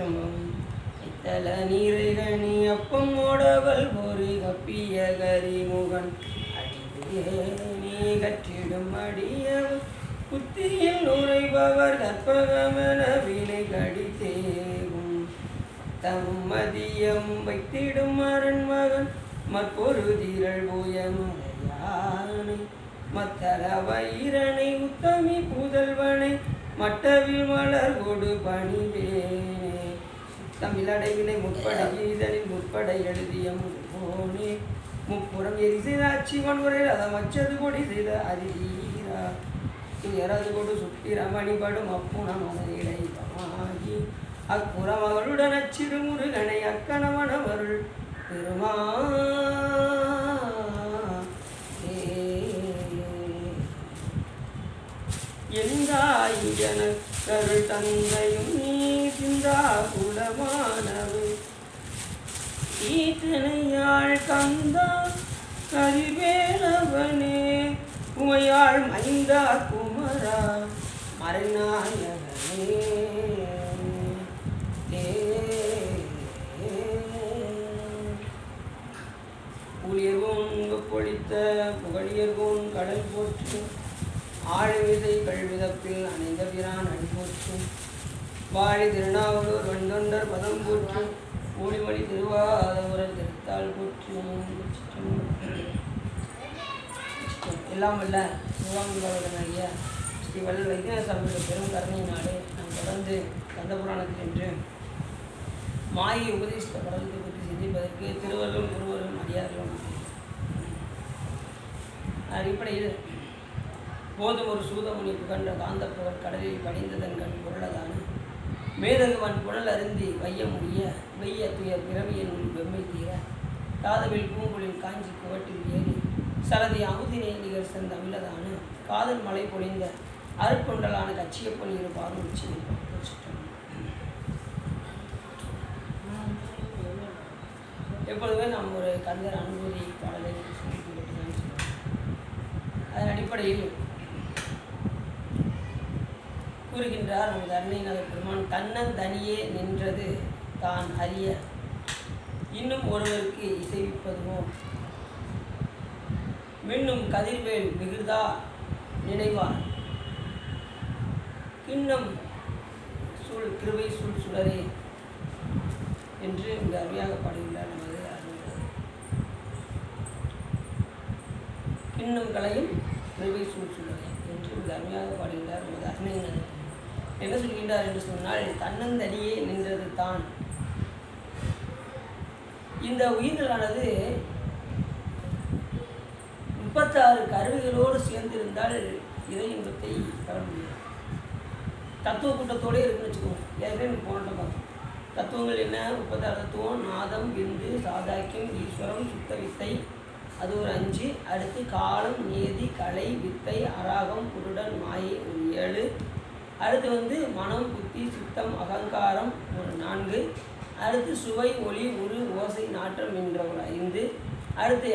திருச்சிற்றம்பலம். இத்தல நீரைகணி அப்பம் ஓடவல் ஒரு கப்பிய கரிமுகன் அடிவே நீ கற்றிடும் அடியவர் புத்தியில் நுரைபவர் கற்பகமென வினை கடித்தேகும் தம் மதியம் வைத்திடும் அரண் மகன் மற்பொரு திரள் புயமுறையானை மத்தள வைரனை உத்தமி புதல்வனை மட்டவில் மலர் கொடு பணிவேனே தமிழடைவினை முற்படை இதழில் முற்படை எழுதிய முன்போனே முப்புறம் எரி செய்த அச்சிவன் உரையில் அதை மச்சது கொடி செய்த அதிரா துயரது கொடு சுப்பிரமணிபடும் அப்புணம் அதனிடை ஆகி அப்புறம் அவருடன் அச்சிறு முருகனை அக்கணவனவருள் பெருமா எந்தாயின கருள் தந்தையும் நீ சிந்தா குலமானவு ஈத்தனையாள் கந்தா கரிவேலவனே உமையாள் மைந்தா குமரா மறைநாயகனே ஊழியர்கோன் பொழித்த புகழியர்கோன் கடல் போற்று ஆழ்விதை கல்விதப்பில் அணைந்த பிரான் அடிபோற்றும் வாழி திருநாவலூர் வண்டொண்டர் பதம் போற்று ஊழிமொழி திருவாதவரல் திருத்தாள் போற்று. எல்லாம் வல்ல சிவாமிகளுடனாகிய ஸ்ரீ வள்ளல் வைத்தியசாமியுடைய பெரும் கருணையினாலே நாம் தொடர்ந்து கந்த புராணத்தில் என்று மாயை உபதேசித்த படலத்தை பற்றி சிந்திப்பதற்கு திருவள்ளும் குருவரும் அடியார்களும் அடிப்படையில் போதும் ஒரு சூதமுனி புகன்ற காந்தப்புகழ் கடலில் படிந்ததன்கள் பொருளதான மேதகுவன் புனல் அருந்தி வைய முடிய வெய்ய துயர் பிறவி என்னும் வெம்மை தீர காதவில் பூங்குளில் காஞ்சி குவட்டில் ஏறி சரதி அமுதினை நிகழ் சென்ற அமிலதான காதல் மலை பொழிந்த அருட்கொண்டலான கச்சியப்பன் இரு பாரும் உச்சி எப்பொழுதுமே நாம் ஒரு கந்தர் அனுபூதி பாடலை சொல்லிட்டு தான் சொல்லுவோம். அதன் அடிப்படையில் கூறுகின்றார் நமது அருணைநாத பெருமான் தன்னந்தனியே நின்றது தான் அறிய இன்னும் ஒருவருக்கு இசைவிப்பதுமோ மின்னும் கதிர்வேல் மிகுதா நினைவார் கிண்ணம் சூழ் கிருபை சூழ் சுடரே என்று மிக அருமையாக பாடுகின்றார் நமது அருணைநாதர். கிண்ணம் கலையும் கிருபை சூழ் சுடரே என்று மிக அருமையாக பாடுகின்றார் நமது அருணைநாதர். என்ன சொல்கின்றார் என்று சொன்னால் தன்னந்தனியே நின்றது தான். இந்த உயிர்களானது 36 கருவிகளோடு சேர்ந்திருந்தால் இறை இன்பத்தை பெற முடியும். தத்துவ கூட்டத்தோடு இருக்குன்னு வச்சுக்கோங்க. ஏற்கனவே போனோம் பார்த்தோம். தத்துவங்கள் என்ன? 36 தத்துவம். நாதம், விந்து, சாதாக்கியம், ஈஸ்வரம், சுத்த வித்தை, அது ஒரு 5. அடுத்து காலம், நியதி, கலை, வித்தை, அராகம், குருடன், மாயை ஒரு 7. அடுத்து மனம், புத்தி, சித்தம், அகங்காரம் ஒரு 4. அடுத்து சுவை, ஒளி, உரு, ஓசை, நாற்றம் என்ற ஒரு 5. அடுத்து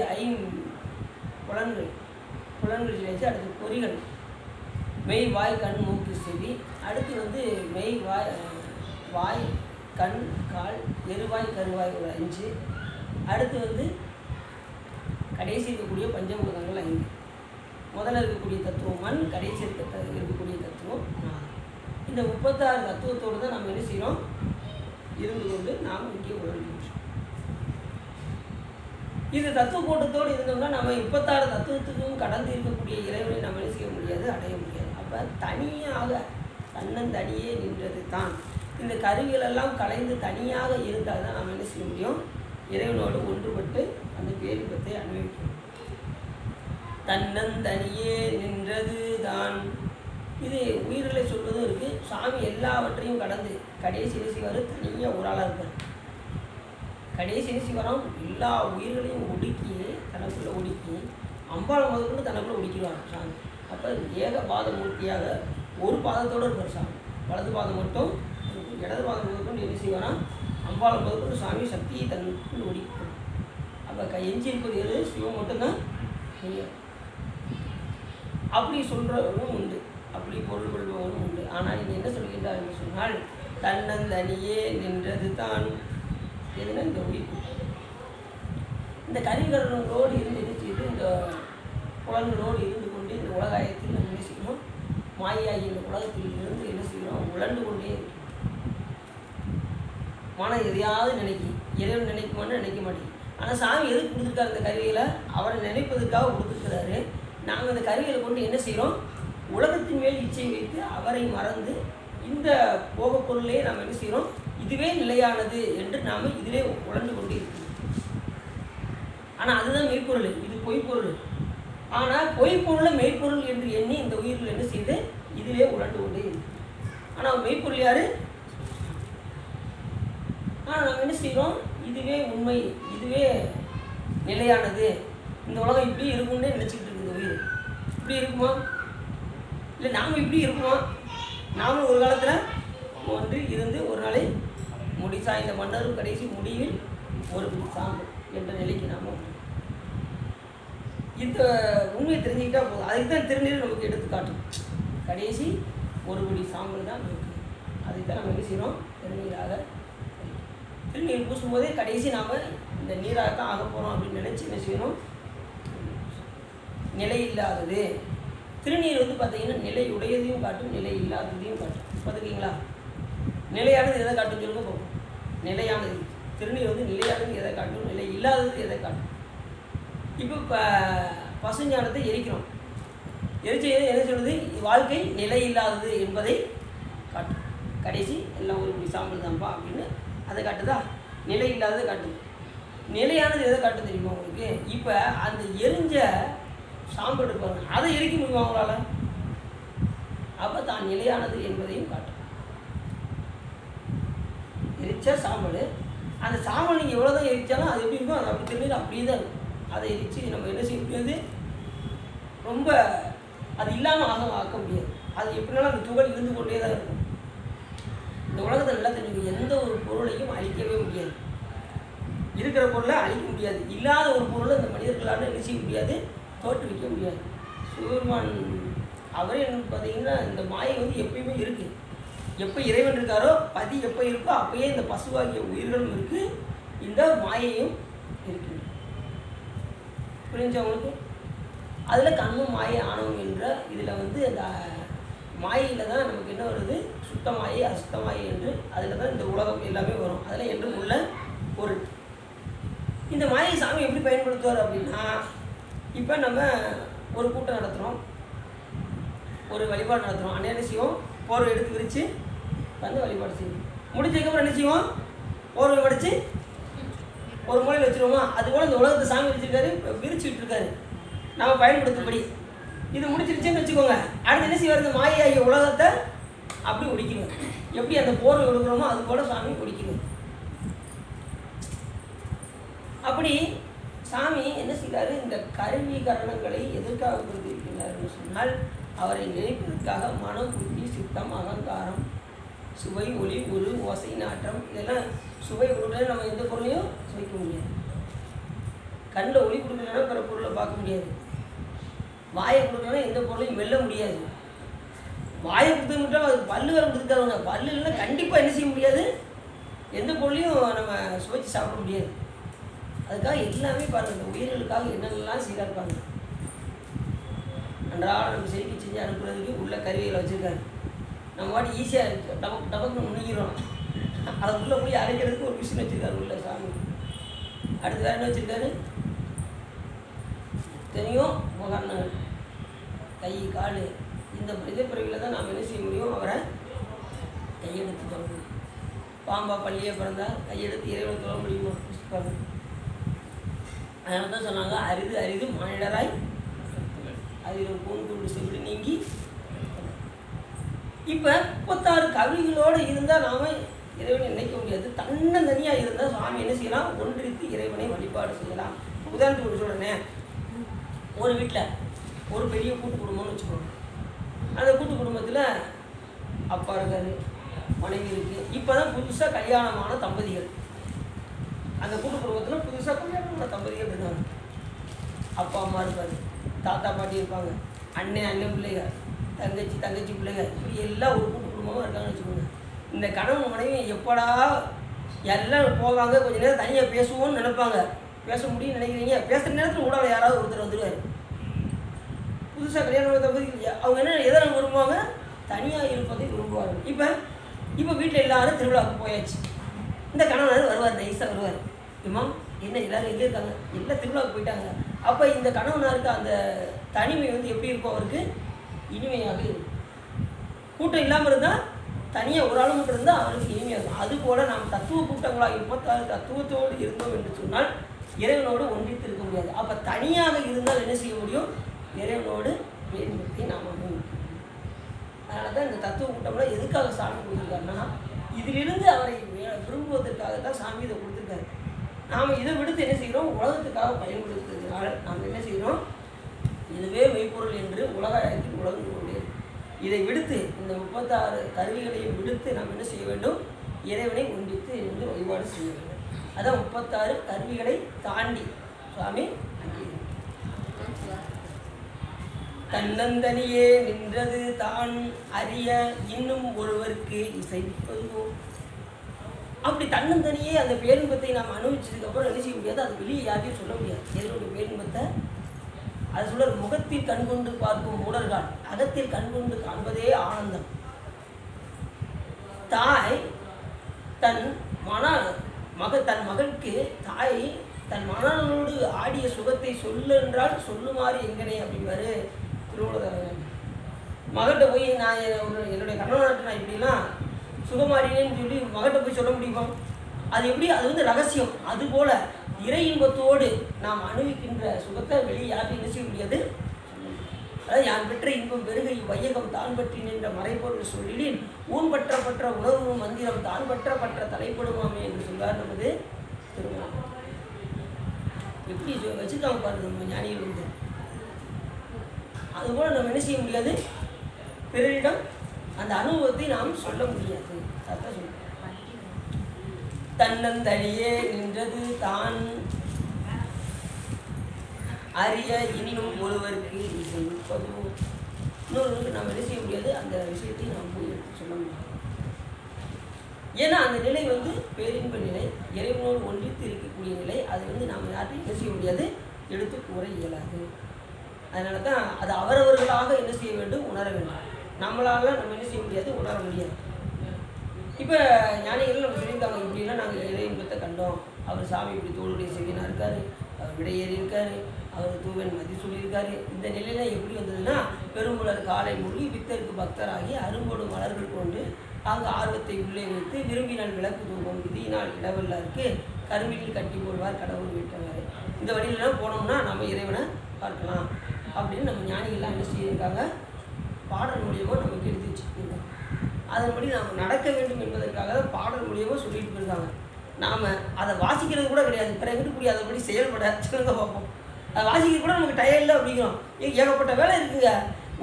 புலன்கள் வச்சு அடுத்து பொறிகள் மெய், வாய், கண், மூக்கு, செவி. அடுத்து மெய், வாய், கண், கால், எருவாய், கருவாய் ஒரு 5. அடுத்து கடைசி இருக்கக்கூடிய பஞ்சபூதங்கள் 5. முதல்ல இருக்கக்கூடிய தத்துவம் மண், கடைசி இருக்கக்கூடிய தத்துவம் நாதம். இந்த 36 தத்துவத்தோடு தான் நாம் என்ன செய்கிறோம்? இருந்து கொண்டு நாம் இங்கே உணர்கின்றோம். இந்த தத்துவ கூட்டத்தோடு இருந்தோம்னா நம்ம 36 தத்துவத்துக்கும் கடந்து இருக்கக்கூடிய இறைவனை நம்ம என்ன செய்ய முடியாது, அடைய முடியாது. அப்போ தனியாக தன்னந்தனியே நின்றது தான். இந்த கருவிகளெல்லாம் கலைந்து தனியாக இருந்தால் தான் நம்ம என்ன செய்ய முடியும்? இறைவனோடு ஒன்றுபட்டு அந்த பேரின்பத்தை அனுபவிக்கணும். தன்னந்தனியே நின்றது தான். இது உயிர்களை சொல்வதும் இருக்குது. சாமி எல்லாவற்றையும் கடந்து கடைசி நினைச்சிவார் தனியாக ஒரு ஆளாக இருப்பார். கடைசி நினைச்சிவாரம் எல்லா உயிர்களையும் ஒடுக்கி தனக்குள்ளே ஒடுக்கி அம்பாளை முதற்கொண்டு தனக்குள்ளே ஒடுக்கிடுவார் சாமி. அப்போ ஏக பாத மூர்த்தியாக ஒரு பாதத்தோடு இருப்பார் சாமி. வலது பாதம் மட்டும், இடது பாதம் முதற்கொண்டு என்ன செய்வாராம்? அம்பாளை முதற்கொண்டு சாமி சக்தியை தனக்குள் ஒடுக்கி. அப்போ எஞ்சியிருப்பது எது? சிவம் மட்டும்தான். அப்படி சொல்கிறவரும் உண்டு, அப்படி பொருள் கொள்பவரும் உண்டு. ஆனால் இங்கே என்ன சொல்கின்றார் என்று சொன்னால் தன்னந்தனியே நின்றது தான் எதுனா இந்த உயிர். இந்த கருவிகரணங்களோடு இருந்து என்ன செய்து இந்த புலன்களோடு இருந்து கொண்டு இந்த உலகாயத்தில் நம்ம என்ன செய்யணும், மாயாகி இந்த உலகத்தில் இருந்து என்ன செய்யணும், உழண்டு கொண்டே இருக்கணும். மனம் எதையாவது நினைக்கும், இறைவன் நினைக்குமான்னு நினைக்க மாட்டேங்குது. ஆனால் சாமி எதுக்கு கொடுத்துருக்காரு இந்த கருவிகளை? அவரை நினைப்பதற்காக கொடுத்துருக்கிறாரு. நாங்கள் அந்த கருவிகளை கொண்டு என்ன செய்கிறோம், உலகத்தின் மேல் இச்சை வைத்து அவரை மறந்து இந்த போக பொருளே நாம் என்ன செய்கிறோம், இதுவே நிலையானது என்று நாம் இதிலே உழண்டு கொண்டு இருக்கிறோம். ஆனால் அதுதான் மெய்ப்பொருள், இது பொய்ப்பொருள். ஆனால் பொய்ப்பொருளை மெய்ப்பொருள் என்று எண்ணி இந்த உயிர்கள் என்ன செய்து இதிலே உழண்டு கொண்டே இருக்கு. ஆனால் மெய்ப்பொருள் யார்? ஆனால் நம்ம என்ன செய்கிறோம், இதுவே உண்மை, இதுவே நிலையானது, இந்த உலகம் இப்படி இருக்கும்னே நினச்சிக்கிட்டு இருக்குது. இந்த உயிர் இப்படி இருக்குமா? இல்லை நாம் இப்படி இருக்குமா? நாமும் ஒரு காலத்தில் ஒன்று இருந்து ஒரு நாளை முடி சாய்ந்த மன்னரும் கடைசி முடிவில் ஒரு சாம்பு என்ற நிலைக்கு நாம் இந்த உண்மையை தெரிஞ்சுக்கிட்டா போதும். அதுக்கு தான் திருநீர் நமக்கு எடுத்துக்காட்டும். கடைசி ஒரு குடி சாம்பல் தான் நமக்கு. அதுக்கு தான் நம்ம என்ன செய்கிறோம், திருநீராக. திருநீர் பூசும்போதே கடைசி நாம் இந்த நீராக தான் ஆக போகிறோம் அப்படின்னு நினச்சி என்ன செய்யணும், நிலை இல்லாதது. திருநீர் வந்து பார்த்திங்கன்னா நிலை உடையதையும் காட்டும், நிலை இல்லாததையும் காட்டும். பார்த்துக்கிங்களா? நிலையானது எதை காட்டும் சொல்லுங்க பார்ப்போம். நிலையானது திருநீர் வந்து நிலையானது எதை காட்டும், நிலை இல்லாதது எதை காட்டும். இப்போ பசுஞ்சாணத்தை எரிக்கிறோம். எரிச்சது என்ன சொல்லுது, வாழ்க்கை நிலை இல்லாதது என்பதை காட்டும். கடைசி எல்லாம் ஒரு இப்படி சாம்பல் தான்ப்பா அப்படின்னு அதை காட்டுதா? நிலை இல்லாததை காட்டுது. நிலையானது எதை காட்டும் தெரியுமா உங்களுக்கு? இப்போ அந்த எரிஞ்ச சாம்பல் இருப்பாங்க, அதை எரிக்க முடியுமா அவங்களால? அப்போ தான் நிலையானது என்பதையும் காட்டும். எரிச்ச சாம்பல், அந்த சாம்பல் நீங்கள் எவ்வளோ தான் எரிச்சாலும் அது எப்படி இருக்கும், அது அப்படி தெரிஞ்சு அப்படியே தான் இருக்கும். அதை எரித்து நம்ம என்ன செய்ய முடியாது, ரொம்ப அது இல்லாமல் ஆக்க முடியாது. அது எப்படினாலும் அந்த துகள் இருந்து கொண்டே தான் இருக்கும். இந்த உலகத்தை நல்லா தெரிஞ்சுக்கணும், எந்த ஒரு பொருளையும் அழிக்கவே முடியாது. இருக்கிற பொருளை அழிக்க முடியாது, இல்லாத ஒரு பொருளை இந்த மனிதர்களால் என்ன செய்ய முடியாது, தோற்றுவிக்க முடியாது. சிவபெருமான் அவரே என்ன பார்த்தீங்கன்னா, இந்த மாயை வந்து எப்பயுமே இருக்குது. எப்போ இறைவன் இருக்காரோ, பதி எப்போ இருக்கோ அப்போயே இந்த பசுவாகிய உயிர்களும் இருக்குது, இந்த மாயையும் இருக்குது. புரிஞ்சவங்களுக்கு? அதில் கண்ணும் மாயை ஆணவம் என்ற இதில் வந்து அந்த மாயையில் தான் நமக்கு என்ன வருது, சுத்த மாயை அசுத்த மாயை என்று அதில் தான் இந்த உலகம் எல்லாமே வரும். அதில் என்றும் உள்ள பொருள். இந்த மாயை சாமி எப்படி பயன்படுத்துவார் அப்படின்னா, இப்போ நம்ம ஒரு கூட்டம் நடத்துகிறோம், ஒரு வழிபாடு நடத்துகிறோம். அன்றைய என்ன செய்வோம், போர்வை எடுத்து விரித்து வந்து வழிபாடு செய்வோம். முடிஞ்சதுக்கப்புறம் என்ன செய்வோம், போர்வை படித்து ஒரு மூலையில் வச்சுருவோமா? அதுபோல் இந்த உலகத்தை சாமி வச்சுருக்காரு, விரிச்சு விட்டுருக்காரு நம்ம பயன்படுத்தும்படி. இது முடிச்சிருச்சுன்னு வச்சுக்கோங்க, அடுத்து என்ன செய்வார், இந்த மாயாகிய உலகத்தை அப்படி ஒடிக்கணும். எப்படி அந்த போர்வை ஒடுக்கிறோமோ அது போல் சாமி ஒடிக்கணும். அப்படி சாமி என்ன செய்கிறாரு, இந்த கருவி கரணங்களை எதற்காக கொடுத்திருக்கிறார்னு சொன்னால், அவரை நினைப்பதற்காக மனம், புத்தி, சித்தம், அகங்காரம், சுவை, ஒளி, உரு, ஓசை, நாற்றம், இதெல்லாம் சுவை கொடுக்கல நம்ம எந்த பொருளையும் சுவைக்க முடியாது. கண்ணில் ஒளி கொடுக்கலன்னா பிற பொருளை பார்க்க முடியாது. வாயை கொடுக்கலன்னா எந்த பொருளையும் வெல்ல முடியாது. வாயை கொடுத்து மட்டும் அது பல்லு வர கொடுத்துட்டாங்க, பல்லு இல்லைன்னா கண்டிப்பாக என்ன செய்ய முடியாது, எந்த பொருளையும் நம்ம சுவைச்சு சாப்பிட முடியாது. அதுக்காக எல்லாமே பாருங்கள், இந்த உயிர்களுக்காக என்னென்னலாம் செய்கிறாரு பாருங்கள். அன்றாட நம்ம செய்தி செஞ்சு அனுப்புறதுக்கு உள்ள கருவிகளை வச்சுருக்காரு. நம்ம வாட்டி ஈஸியாக இருக்குது, டபக்குன்னு முன்னிக்கிறோம். அதுக்குள்ளே போய் அரைக்கிறதுக்கு ஒரு மிஷின் வச்சுருக்காரு உள்ள சாமி. அடுத்து வேறு என்ன வச்சுருக்காரு, எத்தனையோ உபகரணங்கள், கை கால். இந்த மனித பிறவியில் தான் நாம் என்ன செய்ய முடியும், அவரை கையெடுத்து தொட முடியும். பாம்பா பள்ளியே பிறந்தால் கையெடுத்து இறைவனை தொட முடியுமா? பாருங்க. அதனால தான் சொன்னாங்க, அரிது அரிது மானிடராய் அதில் பூங்குண்டு செவிடு நீங்கி. இப்போ 36 கவிகளோடு இருந்தால் நாம் இறைவனை நினைக்க முடியாது. தன்னந்தனியாக இருந்தால் சுவாமி என்ன செய்யலாம், ஒன்றித்து இறைவனை வழிபாடு செய்யலாம். உதாரணத்துக்கு ஒன்று சொல்கிறேன், ஒரு வீட்டில் ஒரு பெரிய கூட்டு குடும்பம்னு வச்சுக்கோங்க. அந்த கூட்டு குடும்பத்தில் அப்பா இருக்காரு, மனைவி இருக்குது. இப்போ தான் புதுசாக கல்யாணமான தம்பதிகள் அந்த கூட்டு குடும்பத்தில் புதுசாக கல்யாணமான தம்பதிகள் இருந்தாங்க. அப்பா அம்மா இருப்பார், தாத்தா பாட்டி இருப்பாங்க, அண்ணன் பிள்ளைங்க, தங்கச்சி பிள்ளைங்க, இப்படி எல்லாம் ஒரு கூட்டு குடும்பமாக இருக்காங்கன்னு வச்சுக்கோங்க. இந்த கணவன் மனைவி எப்படா எல்லாம் போவாங்க, கொஞ்சம் நேரம் தனியாக பேசுவோம்னு நினைப்பாங்க. பேச முடியும்னு நினைக்கிறீங்க, பேசுகிற நேரத்தில் உடலை யாராவது ஒருத்தர் வந்துடுவார். புதுசாக கல்யாணம் அவங்க என்ன எதை விரும்புவாங்க, தனியாக இருப்பதை விரும்புவார்கள். இப்போ வீட்டில் எல்லாரும் திருவிழாவுக்கு போயாச்சு. இந்த கணவனார் வருவார், நைஸாக வருவார். ஏம்மா என்ன எல்லோரும் எங்கே இருக்காங்க, எல்லாம் திருவிழாவுக்கு போயிட்டாங்க. அப்போ இந்த கணவனாருக்கு அந்த தனிமை வந்து எப்படி இருக்கும், அவருக்கு இனிமையாக இருக்கும். கூட்டம் இல்லாமல் இருந்தால், தனியாக ஒரு ஆள் மட்டும் இருந்தால் அவருக்கு இனிமையாக இருக்கும். அதுபோல் நாம் தத்துவ கூட்டங்களாக 36 தத்துவத்தோடு இருந்தோம் என்று சொன்னால் இறைவனோடு ஒன்றித்து இருக்க முடியாது. அப்போ தனியாக இருந்தால் என்ன செய்ய முடியும், இறைவனோடு பேரின்பத்தை நாம் அனுபவிக்க. அதனால தான் இந்த தத்துவ கூட்டம்லாம் எதுக்காக சாமி கொடுத்துருக்காருன்னா, இதிலிருந்து அவரை விரும்புவதற்காக தான் சாமி இதை கொடுத்துருக்காரு. நாம் இதை விடுத்து என்ன செய்கிறோம், உலகத்துக்காக பயன்படுத்துறதுனால நாம் என்ன செய்கிறோம், இதுவே மெய்ப்பொருள் என்று உலகத்தில் உலர்ந்து கொண்டே. இதை விடுத்து இந்த 36 கருவிகளையும் விடுத்து நாம் என்ன செய்ய வேண்டும், இறைவனை ஒன்றித்து என்று வழிபாடு செய்ய வேண்டும். அதான் 36 கருவிகளை தாண்டி சுவாமி தன்னந்தனியே நின்றது தான் அறிய இன்னும் ஒருவருக்கு இசைப்பதுவோ. அப்படி தன்னந்தனியே அந்த பேரின்பத்தை நாம் அனுபவிச்சதுக்கப்புறம் என்ன செய்ய முடியாது, அது வெளியே யாரையும் சொல்ல முடியாது. எதனுடைய பேரின்பத்தை அது சொல்ற, முகத்தில் கண்கொண்டு பார்க்கும் மூடர்கள் அகத்தில் கண்கொண்டு காண்பதே ஆனந்தம். தாய் தன் மகளுக்கு தாய் தன் மனனோடு ஆடிய சுகத்தை சொல்லு என்றால் சொல்லுமாறு எங்கனே அப்படிங்கிறாரு திருவள்ளுவர். மகள்கிட்ட போய் நான் என்னுடைய கணவனாட்டு நான் இப்படிலாம் சுகமாறினேன்னு சொல்லி மகள்கிட்ட போய் சொல்ல முடியுமா, அது எப்படி, அது வந்து ரகசியம். அதுபோல் இறை இன்பத்தோடு நாம் அனுபவிக்கின்ற சுகத்தை வெளியே யாரும் என்ன செய்ய முடியாது. அதாவது யான் பெற்ற இன்பம் பெருகை வையகம் தான் பற்றி நின்ற மறைப்பொருள் சொல்லிலின் ஊன் பற்ற உணர்வு மந்திரம் தான் பற்ற தலைப்படுமாமே என்று சொல்வார் நமது திருமணம். எப்படி வச்சுக்காம பாருங்க நம்ம ஞானிகள் வந்து. அதுபோல் நம்ம என்ன செய்ய முடியாது, பிறரிடம் அந்த அனுபவத்தை நாம் சொல்ல முடியாது. அதான் சொல்ல, தன்னந்தனியே நின்றது தான் அறிய இன்னும் ஒருவருக்கு இசைப்பதும். இன்னொருவருக்கு நாம் என்ன செய்ய முடியாது, அந்த விஷயத்தை நாம் போய் சொல்ல முடியாது. ஏன்னா அந்த நிலை வந்து பேரின்ப நிலை, இறைவனோடு ஒன்றித்து இருக்கக்கூடிய நிலை. அது வந்து நாம் யார்ட்டையும் என்ன செய்ய முடியாது, எடுத்து கூற இயலாது. அதனால தான் அது அவரவர்களாக என்ன செய்ய வேண்டும், உணர வேண்டும். நம்மளால நம்ம என்ன செய்ய முடியாது, உணர முடியாது. இப்போ ஞானிகள் நம்ம சொல்லியிருக்காங்க, இப்படிலாம் நாங்கள் இறை இன்பத்தை கண்டோம், அவர் சாமி இப்படி தோளுடைய செவியனாக இருக்கார், அவர் விடையேறி இருக்கார், அவர் தூவன் மதி சொல்லியிருக்காரு. இந்த நிலையில் எப்படி வந்ததுன்னா, பெரும்புலர் காலை மூழ்கி பித்தருக்கு பக்தராகி அரும்போடு மலர்கள் கொண்டு அங்கு ஆர்வத்தை உள்ளே வைத்து விரும்பினால் விளக்கு தூபம் விதியினால் இடவல்லாருக்கு கரும்பில் கட்டி போடுவார் கடவுள் விட்டவர். இந்த வழியிலலாம் போனோம்னா நம்ம இறைவனை பார்க்கலாம் அப்படின்னு நம்ம ஞானிகள்லாம் என்ன செய்யிருக்காங்க, பாடல் மூலியமாக நமக்கு எழுதி வச்சுருக்காங்க. அதன்படி நாம் நடக்க வேண்டும் என்பதற்காக தான் பாடல் மூலியமாக சொல்லிட்டு போயிருக்காங்க. நாம் அதை வாசிக்கிறது கூட கிடையாது, பிறகு கூடிய அதன்படி செயல்பட சொல்லுங்க பார்ப்போம். அதை வாசிக்கிறது கூட நமக்கு டயம் இல்லை அப்படிங்கிறோம். ஏகப்பட்ட வேலை இருக்குங்க.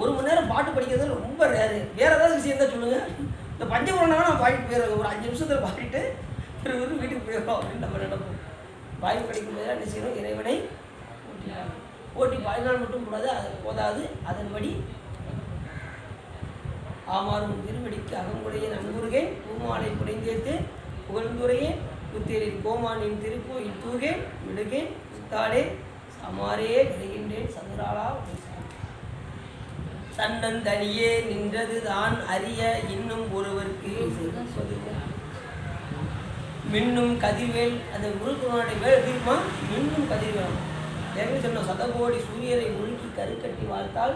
1 மணி நேரம் பாட்டு படிக்கிறது ரொம்ப ரேரு. வேறு ஏதாவது விஷயம் தான் சொல்லுங்கள். இந்த பஞ்சபுராணம் நம்ம பாடிட்டு போயிடுறோம், ஒரு 5 நிமிஷத்தில் பாடிட்டு பிறகு வீட்டுக்கு போயிடுறோம் அப்படின்னு நம்ம நினைப்போம். வாய்ப்பு கிடைக்கும் போது என்ன செய்யணும், இறைவனை ஓட்டி பாடினால் மட்டும் கூடாது, அது போதாது. அதன்படி ஆமாறும் திருவடிக்கு அகங்குடைய நன்குருகேன் பூமாலை புனைந்தேத்து புகழ்ந்துரையேன் புத்தேரின் கோமானின் திருக்கோயில் தூகேன் விடுகேன் புத்தாடே சமாரே விடுகின்றேன் சதுராளா. தன்னந்தனியே நின்றது தான் அறிய இன்னும் ஒருவருக்கு மின்னும் கதிர்வேல். அந்த முருகனுடைய வேல் எப்படி இருக்குமா, மின்னும் கதிர்வேல். ஏற்கனவே சொன்னோம், சதகோடி சூரியரை உருக்கி கருக்கட்டி வாழ்த்தால்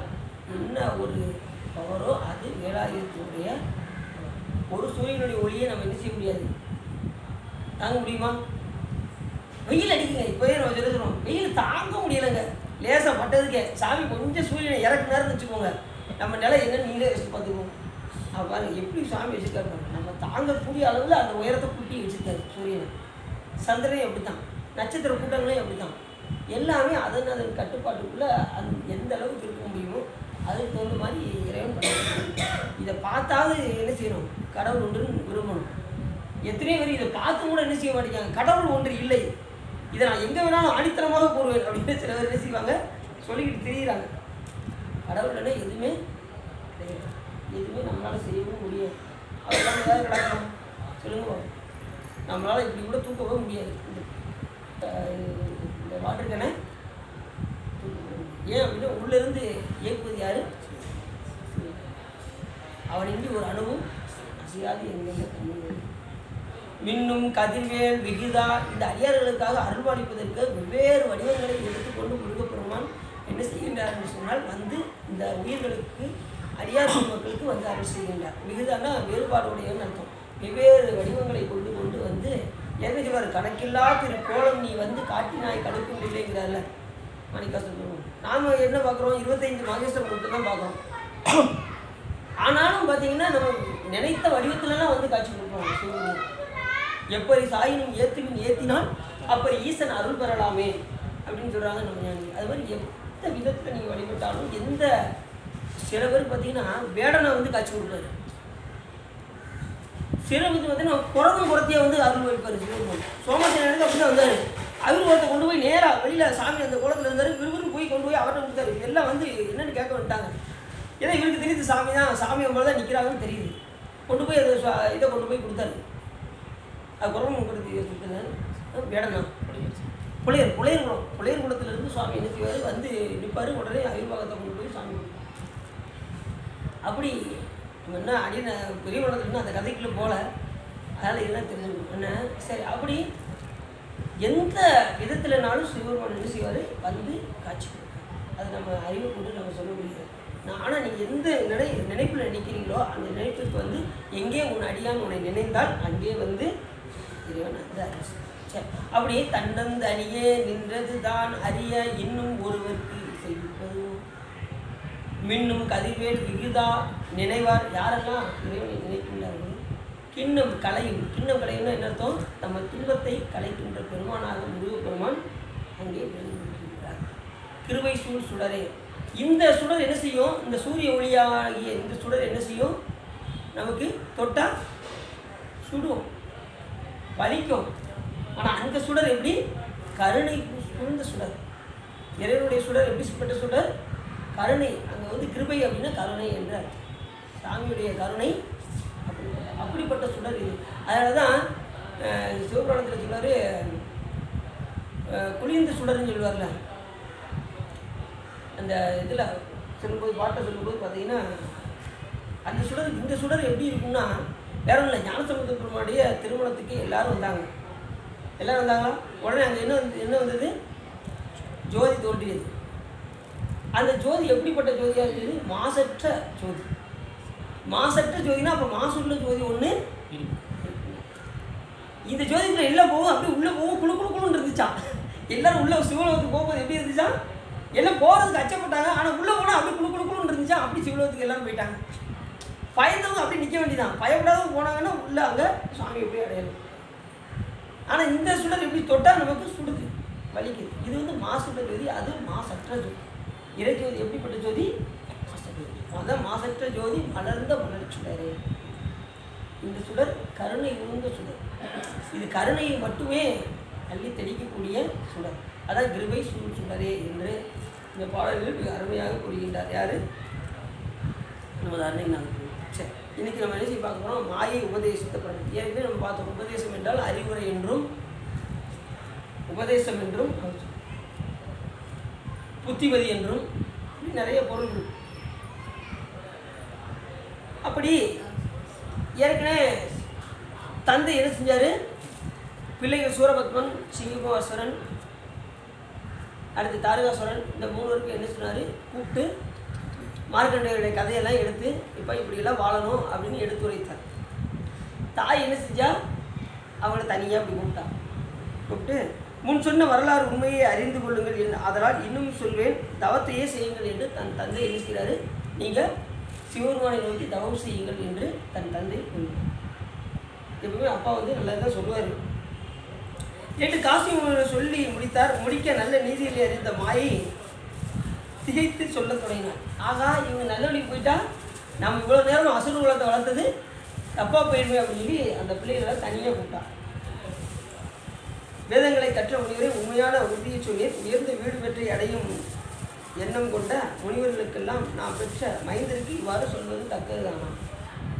என்ன ஒரு பவரோ அது வேலாயுதத்தினுடைய. ஒரு சூரியனுடைய ஒளியை நம்ம என்ன செய்ய முடியாது, தாங்க முடியுமா? வெயில் அடிக்குங்க, இப்போயே நம்ம சொல்லுறோம், வெயில் தாங்க முடியலைங்க. லேசாக பட்டதுக்கே சாமி கொஞ்சம் சூரியனை இறக்குனாருன்னு வச்சுக்கோங்க, நம்ம நிலை என்னன்னு நீங்களே வச்சு பார்த்துக்கோங்க. பாருங்க எப்படி சாமி வச்சுருக்காரு பாருங்க. நம்ம தாங்கக்கூடிய அளவில் அந்த உயரத்தை கூட்டி வச்சுருக்காரு சூரியனை. சந்திரனையும் அப்படி தான், நட்சத்திர கூட்டங்களையும் அப்படி தான். எல்லாமே அதன் கட்டுப்பாட்டுக்குள்ளே அது எந்த அளவுக்கு இருக்க முடியுமோ அதுக்கு தகுந்த மாதிரி இறைவன் பண்ண. இதை பார்த்தாவது என்ன செய்யணும், கடவுள் ஒன்றுன்னு விரும்பணும். எத்தனையோ பேர் இதை பார்த்து கூட என்ன செய்ய மாட்டேங்காங்க, கடவுள் ஒன்று இல்லை, இதை நான் எங்கே வேணாலும் ஆணித்தனமாக கூறுவேன் அப்படின்னு சில பேர் என்ன செய்வாங்க, சொல்லிக்கிட்டு திரியிறாங்க. கடவுள் எதுவுமே கிடையாது, எதுவுமே நம்மளால் செய்யவும் முடியாது. அவரெல்லாம் ஏதாவது கிடக்கணும் சொல்லுங்க. நம்மளால் இப்படி கூட தூக்கவே முடியாது. இந்த வாட்டர் கேனை ஏன் அப்படின்னா உள்ளேருந்து இயக்குவது யார்? அவன் இங்கே ஒரு அணுவும் அசையாது எங்கெங்க தண்ணி மின்னும் கதிர்வேல் விகிதா இந்த அடியார்களுக்காக அருள்பாலிப்பதற்கு வெவ்வேறு வடிவங்களை எடுத்துக்கொண்டு முருகப்பெருமான் என்ன செய்கின்றார் என்று சொன்னால் வந்து இந்த உயிர்களுக்கு அடியார் மக்களுக்கு வந்து அருள் செய்கின்றார். விகிதானா வேறுபாடுடையன்னு அர்த்தம். வெவ்வேறு வடிவங்களை கொண்டு கொண்டு வந்து என்ன சொல்வார்? கணக்கில்லா திரு கோலம் நீ வந்து காட்டினாய் கடுக்கும் இல்லைங்கிறார்ல மாணிக்கா சொல்லுவோம். நாம் என்ன பார்க்குறோம்? 25 மாகேஸ்வரம் மட்டும் தான் பார்க்குறோம். ஆனாலும் பார்த்தீங்கன்னா நம்ம நினைத்த வடிவத்துலலாம் வந்து காட்சி கொடுப்போம். சிவன் எப்படி சாயினும் ஏத்துவின் ஏற்றினால் அப்போ ஈசன் அருள் பெறலாமே அப்படின்னு சொல்கிறாங்க நம்ம ஞானி. அது மாதிரி எந்த விதத்தில் நீங்கள் வழிபட்டாலும் எந்த சில பேர் பார்த்தீங்கன்னா வேடனை வந்து காட்சி கொடுக்குறாரு. சில பேர் பார்த்தீங்கன்னா குரங்கும் குரத்தையை வந்து அருள் வைப்பார். சிவபெருமான் சோமசேனனுக்கு அப்படி தான் வந்தார். அவர் ஒருத்த கொண்டு போய் நேராக வெளியில் சாமி அந்த குளத்தில் இருந்தார். விறுவிறுன்னு போய் கொண்டு போய் அவர்கிட்ட கொடுத்தாரு. எல்லாம் வந்து என்னென்னு கேட்க வந்துட்டாங்க. ஏன்னா இவருக்கு தெரியுது சாமி தான், சாமி அவங்க தான் நிற்கிறாங்கன்னு தெரியுது. கொண்டு போய் அதை இதை கொண்டு போய் கொடுத்தாரு. அது குரங்கு கொடுத்தது வேடனா புலையர் குளத்திலிருந்து சுவாமி என்ன செய்வார்? வந்து நிற்பார். உடனே ஆயுர்வாகத்தை கொண்டு போய் சாமி கொடுப்பார். அப்படி என்ன அடின பெரிய குளத்துலேருந்து அந்த கதைக்குள்ளே போகல. அதனால் இதெல்லாம் தெரிஞ்சுக்கணும் என்ன. சரி, அப்படி எந்த விதத்தில்னாலும் சிவபெருமான் என்ன செய்வார்? வந்து காட்சி கொடுப்பார். அது நம்ம அறிவை கொண்டு நம்ம சொல்ல முடியாது. ஆனால் நீங்கள் எந்த நினைப்பில் நினைக்கிறீங்களோ அந்த நினைப்பிற்கு வந்து எங்கே உன் அடியான் உன்னை நினைந்தால் அங்கே வந்து இறைவன் அந்த அரசு. சரி, அப்படியே தன்னந்தனியே நின்றது தான் அறிய இன்னும் ஒருவருக்கு செய்வது மின்னும் கதிர்வேல் விகிதா நினைவார் யாரெல்லாம் இறைவனை நினைக்கின்றார்கள். கிண்ணம் கலையும் என்ன அர்த்தம்? நம்ம துன்பத்தை கலைக்கின்ற பெருமானாக முருகப்பெருமான் அங்கே விளங்குகின்றார். கிருபை சூழ் சுடரே இந்த சுடர் என்ன செய்யும்? இந்த சூரிய ஒளியாகிய இந்த சுடர் என்ன செய்யும்? நமக்கு தொட்டால் சுடும், வலிக்கும். ஆனால் அந்த சுடர் எப்படி? கருணை சூழ்ந்த சுடர். இறைவனுடைய சுடர் எப்படிப்பட்ட சுடர்? கருணை. அங்கே வந்து கிருபை அப்படின்னா கருணை என்றார். சாமியுடைய கருணை அப்படிப்பட்ட சுடர் இது. அதனால தான் சிவபுராணத்தில் சொன்னார், குளிர்ந்த சுடர்ன்னு சொல்லுவார்ல. அந்த இதில் சொல்லும்போது பாட்டை சொல்லும்போது பார்த்தீங்கன்னா அந்த சுடர் இந்த சுடர் எப்படி இருக்கும்னா வேற இல்லை. ஞானசம்பந்த பெருமானுடைய திருமணத்துக்கு எல்லாரும் வந்தாங்களா? உடனே அங்கே என்ன வந்தது? ஜோதி தோன்றியது. அந்த ஜோதி எப்படிப்பட்ட ஜோதியாக இருந்தது? மாசற்ற ஜோதி. மாசற்ற ஜோதினா அப்போ மாசுள்ள ஜோதி ஒன்று. இந்த ஜோதிக்குள்ள எல்லாம் போகும், அப்படியே உள்ளே போகும், குழுன்னு இருந்துச்சான். எல்லாரும் உள்ள சிவலோகத்துக்கு போகும்போது எப்படி இருந்துச்சா? எல்லாம் போகிறதுக்கு அச்சப்பட்டாங்க. ஆனால் உள்ளே போனால் அப்படி குழுன்னு இருந்துச்சா. அப்படி சிவலோகத்துக்கு எல்லாரும் போயிட்டாங்க. பயந்தவங்க அப்படி நிற்க வேண்டியதான். பயப்படாதவங்க போனாங்கன்னா உள்ள அங்கே சாமி எப்படி அடையணும். ஆனால் இந்த சுடர் எப்படி தொட்டால் நமக்கு சுடுது, வலிக்குது. இது வந்து மாசுட்ட ஜோதி, அது மாசற்ற ஜோதி. இறை ஜோதி எப்படிப்பட்ட ஜோதி? அதான் மாசற்ற ஜோதி மலர்ந்த மலர் சுடரே. இந்த சுடர் கருணை உழுந்த சுடர். இது கருணையை மட்டுமே அள்ளி தெளிக்கக்கூடிய சுடர். அதான் கிருபை சூழ் சுடரே என்று இந்த பாடல்கள் மிக அருமையாக கூறுகின்றார். யார்? நமது அருணைநாதன். சரி, இன்றைக்கி நம்ம என்ன செய்ய பார்க்க போகிறோம்? மாயை உபதேசத்தை பண்ணி ஏற்கனவே நம்ம பார்த்தோம். உபதேசம் என்றால் அறிவுரை என்றும், உபதேசம் என்றும், புத்திமதி என்றும் நிறைய பொருள். அப்படி ஏற்கனவே தந்தை என்ன செஞ்சார்? பிள்ளைகள் சூரபத்மன், சிங்ககுமாரஸ்வரன், அடுத்து தாரகாசுரன், இந்த 3 பேருக்கு என்ன சொன்னார்? கூப்பிட்டு மார்க்கண்டேயருடைய கதையெல்லாம் எடுத்து இப்போ இப்படியெல்லாம் வாழணும் அப்படின்னு எடுத்துரைத்தார். தாய் என்ன செஞ்சா? அவங்கள தனியாக அப்படி கூப்பிட்டு முன் சொன்ன வரலாறு உண்மையை அறிந்து கொள்ளுங்கள் என்று, அதனால் இன்னும் சொல்வேன், தவத்தையே செய்யுங்கள் என்று தன் தந்தை என்ன செய்கிறாரு? நீங்கள் சிவபெருமானை நோக்கி தவம் செய்யுங்கள் என்று தன் தந்தை கூறினார். எப்பவுமே அப்பா வந்து நல்லதான் சொல்லுவார். என்று காசி சொல்லி முடிக்க நல்ல நீதியில் அறிந்த மாயை திகைத்து சொல்ல தொடங்கினார். ஆகா, இவங்க நல்ல வழிக்கு போயிட்டா நம்ம இவ்வளோ நேரம் அசுர குலத்தை வளர்த்தது தப்பாக போயிடுமே அப்படின்னு சொல்லி அந்த பிள்ளைகளை தனியாக கூப்பிட்டான். வேதங்களை கற்ற முனிவரை உண்மையான உறுதியை சொல்லி உயர்ந்த வீடு பெற்றை அடையும் எண்ணம் கொண்ட முனிவர்களுக்கெல்லாம் நான் பெற்ற மைந்தருக்கு இவ்வாறு சொல்வது தக்கதுதானா?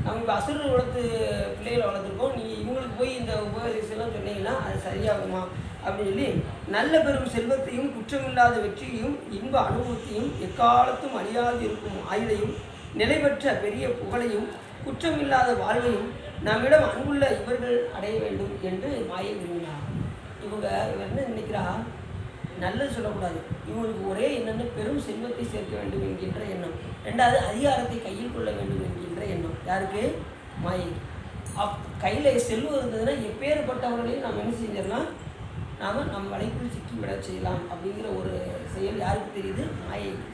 நம்ம இப்போ அசுரர் வளர்த்து பிள்ளைகளை வளர்த்துருக்கோம், நீங்கள் இவங்களுக்கு போய் இந்த உபதேசம்லாம் சொன்னீங்கன்னா அது சரியாகுமா அப்படின்னு சொல்லி, நல்ல பெரும் செல்வத்தையும் குற்றமில்லாத வெற்றியையும் இன்ப அனுபவத்தையும் எக்காலத்தும் அழியாது இருக்கும் ஆயுதையும் நிலைபெற்ற பெரிய புகழையும் குற்றமில்லாத வாழ்வையும் நம்மிடம் அன்புள்ள இவர்கள் அடைய வேண்டும் என்று மாயை விரும்பினார். இவர் என்ன நினைக்கிறா, நல்லது சொல்லக்கூடாது, இவங்களுக்கு ஒரே என்னென்னு பெரும் செல்வத்தை சேர்க்க வேண்டும் என்கின்ற எண்ணம், ரெண்டாவது அதிகாரத்தை கையில் கொள்ள வேண்டும் என்கின்ற எண்ணம். யாருக்கு? மாயை. கையில் செல்வம் இருந்ததுன்னா எப்பேற்பட்டவர்களையும் நாம் என்ன செஞ்சிடலாம், நாம் நம் வலைக்குள் சிக்கிவிட செய்யலாம் அப்படிங்கிற ஒரு செயல் யாருக்கு தெரியுது? மாயைக்கு.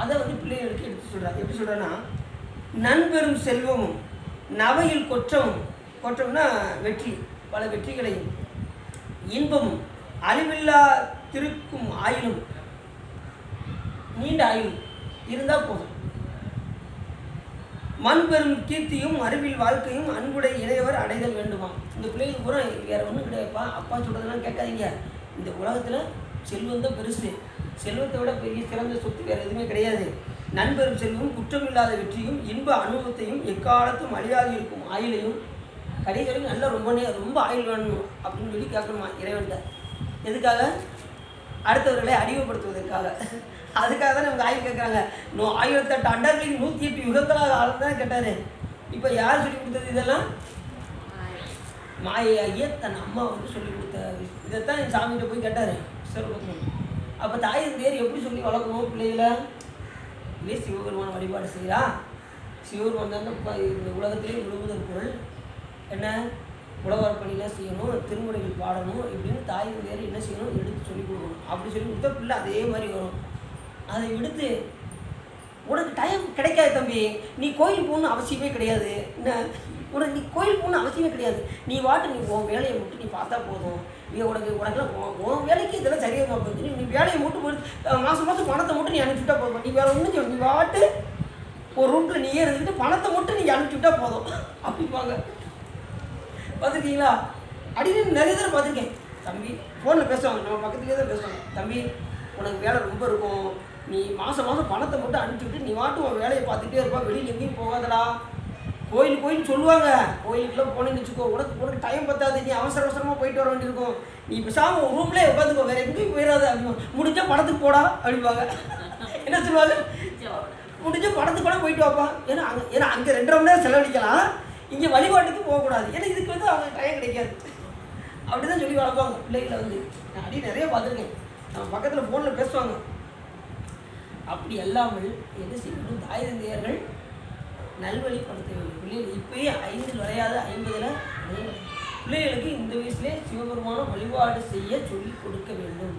அதை பிள்ளைகளுக்கு எடுத்து சொல்கிறார். எப்படி சொல்கிறேன்னா, நண்பெரும் செல்வமும் நவையில் கொற்றம்னா வெற்றி, பல வெற்றிகளையும் இன்பமும் அழிவில்லா திருக்கும் ஆயுளும், நீண்ட ஆயுள் இருந்தால் போதும். மண் பெரும் கீர்த்தியும் அறிவில் வாழ்க்கையும் அன்புடைய இளையவர் அடைதல் வேண்டுமா. இந்த பிள்ளைகளுக்கு பூரா வேறு ஒன்றும் கிடையாதுப்பா, அப்பா சொல்கிறதெல்லாம் கேட்காதீங்க. இந்த உலகத்தில் செல்வம் தான் பெருசு, செல்வத்தை விட பெரிய சிறந்த சொத்து வேறு எதுவுமே கிடையாது. நண்பெரும் செல்வம் குற்றமில்லாத வெற்றியும் இன்ப அனுபவத்தையும் எக்காலத்தும் அழியாது இருக்கும் ஆயுளையும், கடைசி வரைக்கும் நல்லா ரொம்ப ஆயுள் வேணும் அப்படின்னு சொல்லி கேட்கணுமா இறைவன்கிட்ட. எதுக்காக? அடுத்தவர்களை அறிவுப்படுத்துவதற்காக. அதுக்காக தான் நமக்கு ஆயுள் கேட்குறாங்க. 1008 அண்டர்களின் 108 யுகங்களாக ஆளுதான் கேட்டார். இப்போ யார் சொல்லி கொடுத்தது இதெல்லாம்? மாயையாகிய தன் அம்மா சொல்லி கொடுத்த இதைத்தான் என் சாமிகிட்ட போய் கேட்டார் சிவபெருமான். அப்போ தாய் பேர் எப்படி சொல்லி வளர்க்கணும் பிள்ளைகளை? இதே சிவபெருமான வழிபாடு செய்கிறா. சிவபெருமான் தான் இந்த உலகத்திலே முழுவதற்கு பொருள். என்ன உழவர் பணியெலாம் செய்யணும், திருமுறைகள் பாடணும், இப்படின்னு தாய் வேறு என்ன செய்யணும் எடுத்து சொல்லிக் கொடுக்கணும். அப்படி சொல்லி கொடுத்தா பிள்ளை அதே மாதிரி வரும். அதை விடுத்து உனக்கு டைம் கிடைக்காது தம்பி, நீ கோயில் போகணுன்னு அவசியமே கிடையாது, என்ன உனக்கு நீ கோயில் போகணுன்னு அவசியமே கிடையாது, நீ வாட்டு நீ உன் வேலையை மட்டும் நீ பார்த்தா போதும், நீ உனக்குலாம் உன் வேலைக்கு இதெல்லாம் சரியாக போகுது, நீ வேலையை மட்டும் போட்டு மாதம் பணத்தை மட்டும் நீ அனுப்பிச்சுட்டா போதும், நீ வேறு ஒன்றும் நீ வாட்டு ஒரு ரூட்டில் நீயே இருந்துட்டு பணத்தை மட்டும் நீ அனுப்பிச்சுட்டா போதும் அப்படிப்பாங்க. பார்த்துருக்கீங்களா? அப்படின்னு நிறைய தடவை பார்த்துருக்கேன். தம்பி ஃபோனில் பேசுவாங்க, நம்ம பக்கத்துலேயே தான் பேசுவாங்க, தம்பி உனக்கு வேலை ரொம்ப இருக்கும், நீ மாதம் பணத்தை மட்டும் அனுப்பிச்சுட்டு நீ வாட்டு உன் வேலையை பார்த்துட்டே இருப்பா, வெளியில் எங்கேயும் போகாதடா, கோயில் சொல்லுவாங்க, கோயிலுக்குலாம் போனேன்னு வச்சுக்கோ, உனக்கு டைம் பத்தாது, நீ அவசரமாக போயிட்டு வர வேண்டியிருக்கும், நீ பேசாமல் ஒரு ரூம்லேயே உட்காந்துக்கோ, வேறு எங்கேயும் போயிடாது அப்படின்னு, முடிஞ்சால் படத்துக்கு போடா அப்படிப்பாங்க. என்ன சொல்லுவாங்க? முடிஞ்சால் படத்துக்கு கூட போயிட்டு வாப்பா, ஏன்னா அங்கே 2.5 மணி நேரம் செலவழிக்கலாம், இங்கே வழிபாட்டுக்கு போகக்கூடாது, ஏன்னா இதுக்கு அவங்க டைம் கிடைக்காது. அப்படி தான் சொல்லி வளர்ப்பாங்க பிள்ளைகளை. நான் அடி நிறைய பார்த்துருக்கேன், நம்ம பக்கத்தில் ஃபோனில் பேசுவாங்க. அப்படி அல்லாமல் என்ன செய்யணும், தாய் தந்தையர்கள் நல்வழிப்படுத்த வேண்டும். பிள்ளைகள் இப்போயே 5 வரையாது 50ல் பிள்ளைகளுக்கு இந்த வயசுலேயே சிவபெருமானம் வழிபாடு செய்ய சொல்லிக் கொடுக்க வேண்டும்.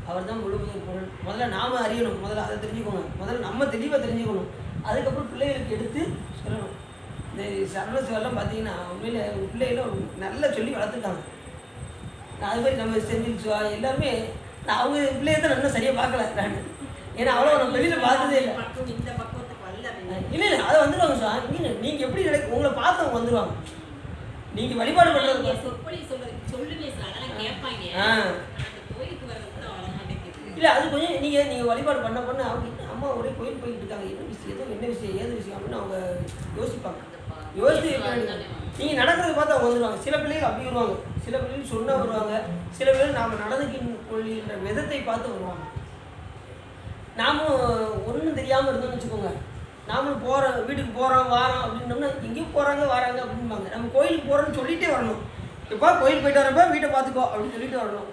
அவர் தான் முழுவதும் பொருள். முதல்ல நாம் அறியணும், முதல்ல அதை தெரிஞ்சுக்கணும், முதல்ல நம்ம தெளிவாக தெரிஞ்சுக்கணும், அதுக்கப்புறம் பிள்ளைகளுக்கு எடுத்து சொல்லணும். இந்த சர்வசிவெல்லாம் பார்த்தீங்கன்னா உண்மையில பிள்ளைகளும் நல்லா சொல்லி வளர்த்துருக்காங்க. நான் அது மாதிரி நம்ம செஞ்சிருச்சா எல்லாருமே, நான் அவங்க பிள்ளைய தான் நல்லா சரியாக பார்க்கல நான், ஏன்னா அவ்வளோ நம்ம வெளியில் பார்த்ததே இல்லை. இல்லை அதை வந்துடுவாங்க சார். நீங்கள் எப்படி நினைக்க, உங்களை பார்த்து அவங்க வந்துடுவாங்க. நீங்கள் வழிபாடு பண்ணுறது இல்லை, அது கொஞ்சம் நீங்கள் வழிபாடு பண்ண அவங்க அம்மா ஒரே கோயில் போய்கிட்டு இருக்காங்க, என்ன விஷயம் ஏது விஷயம் அப்படின்னு அவங்க யோசிப்பாங்க. யோசித்து நீங்கள் நடக்கிறத பார்த்து அவங்க வந்துடுவாங்க. சில பிள்ளைகள் அப்படி வருவாங்க, சில பிள்ளைகள் சொன்னால் வருவாங்க, சில பிள்ளைகள் நாம் நடந்துக்கின்ற விதத்தை பார்த்து வருவாங்க. நாமும் ஒன்றும் தெரியாமல் இருந்தோம்னு வச்சுக்கோங்க, நாமளும் வீட்டுக்கு போகிறோம் வாரோம் அப்படின்னோம்னா எங்கேயும் போகிறாங்க வராங்க அப்படின்பாங்க. நம்ம கோயிலுக்கு போகிறோன்னு சொல்லிகிட்டே வரணும், இப்போ கோயில் போயிட்டு வரப்போ வீட்டை பார்த்துக்கோ அப்படின்னு சொல்லிட்டு வரணும்.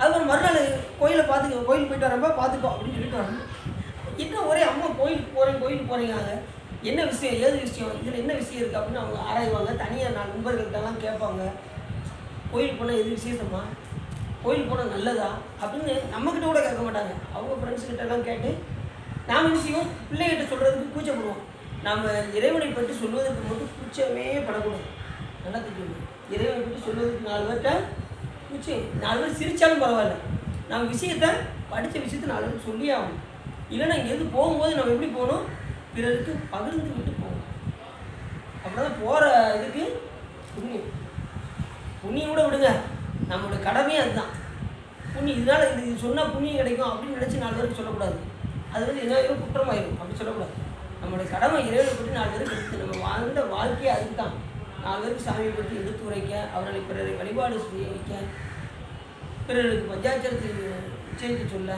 அதுக்கப்புறம் மறுநாள் கோயிலுக்கு போயிட்டு வரப்போ பார்த்துக்கோ அப்படின்னு சொல்லிட்டு வரணும். இன்னும் ஒரே அம்மா கோயிலுக்கு போகிறீங்க, என்ன விஷயம் ஏது விஷயம் இதில் என்ன விஷயம் இருக்குது அப்படின்னு அவங்க ஆராய்வாங்க. தனியாக நான் நண்பர்கள்ட்டெல்லாம் கேட்பாங்க, கோயிலுக்கு போனால் எது விசேஷமா, கோயிலுக்கு போனால் நல்லதா அப்படின்னு நம்மக்கிட்ட கூட கேட்க மாட்டாங்க. அவங்க ஃப்ரெண்ட்ஸுக்கிட்டெல்லாம் கேட்டு நாம் என்ன செய்வோம், பிள்ளைகிட்ட சொல்கிறதுக்கு கூச்சப்படுவோம். நாம் இறைவனை பற்றி சொல்வதற்கு மட்டும் கூச்சமே படக்கூடாது. நல்லா தெரியும், இறைவனை பற்றி சொல்வதற்கு 4 பேர்கிட்ட கூச்சம், 4 பேர் சிரித்தாலும் பரவாயில்ல, நம்ம விஷயத்தை படித்த விஷயத்தை 4 பேர் சொல்லி ஆகணும். இல்லைன்னா இங்கேருந்து போகும்போது நம்ம எப்படி போகணும், பிறருக்கு பகிர்ந்து விட்டு போகணும். அப்படின்னா போகிற இதுக்கு புண்ணியம் கூட விடுங்க, நம்மளோட கடமையே அதுதான். இதனால் இது சொன்னால் புண்ணியம் கிடைக்கும் அப்படின்னு நினச்சி 4 பேருக்கு சொல்லக்கூடாது. அது என்ன ஆயிரும், குற்றமாயிரும். அப்படி சொல்லக்கூடாது. நம்ம நம்மளுடைய கடமை இறைவனை பற்றி 4 பேருக்கு எடுத்து நம்ம வாழ்ந்த வாழ்க்கையை அதுக்கு தான் 4 பேருக்கு சாமியை பற்றி எடுத்து உரைக்க, அவர்களை பிறரை வழிபாடு செய்ய வைக்க, பிறருக்கு பஞ்சாட்சரத்தை உச்சரித்து சொல்ல,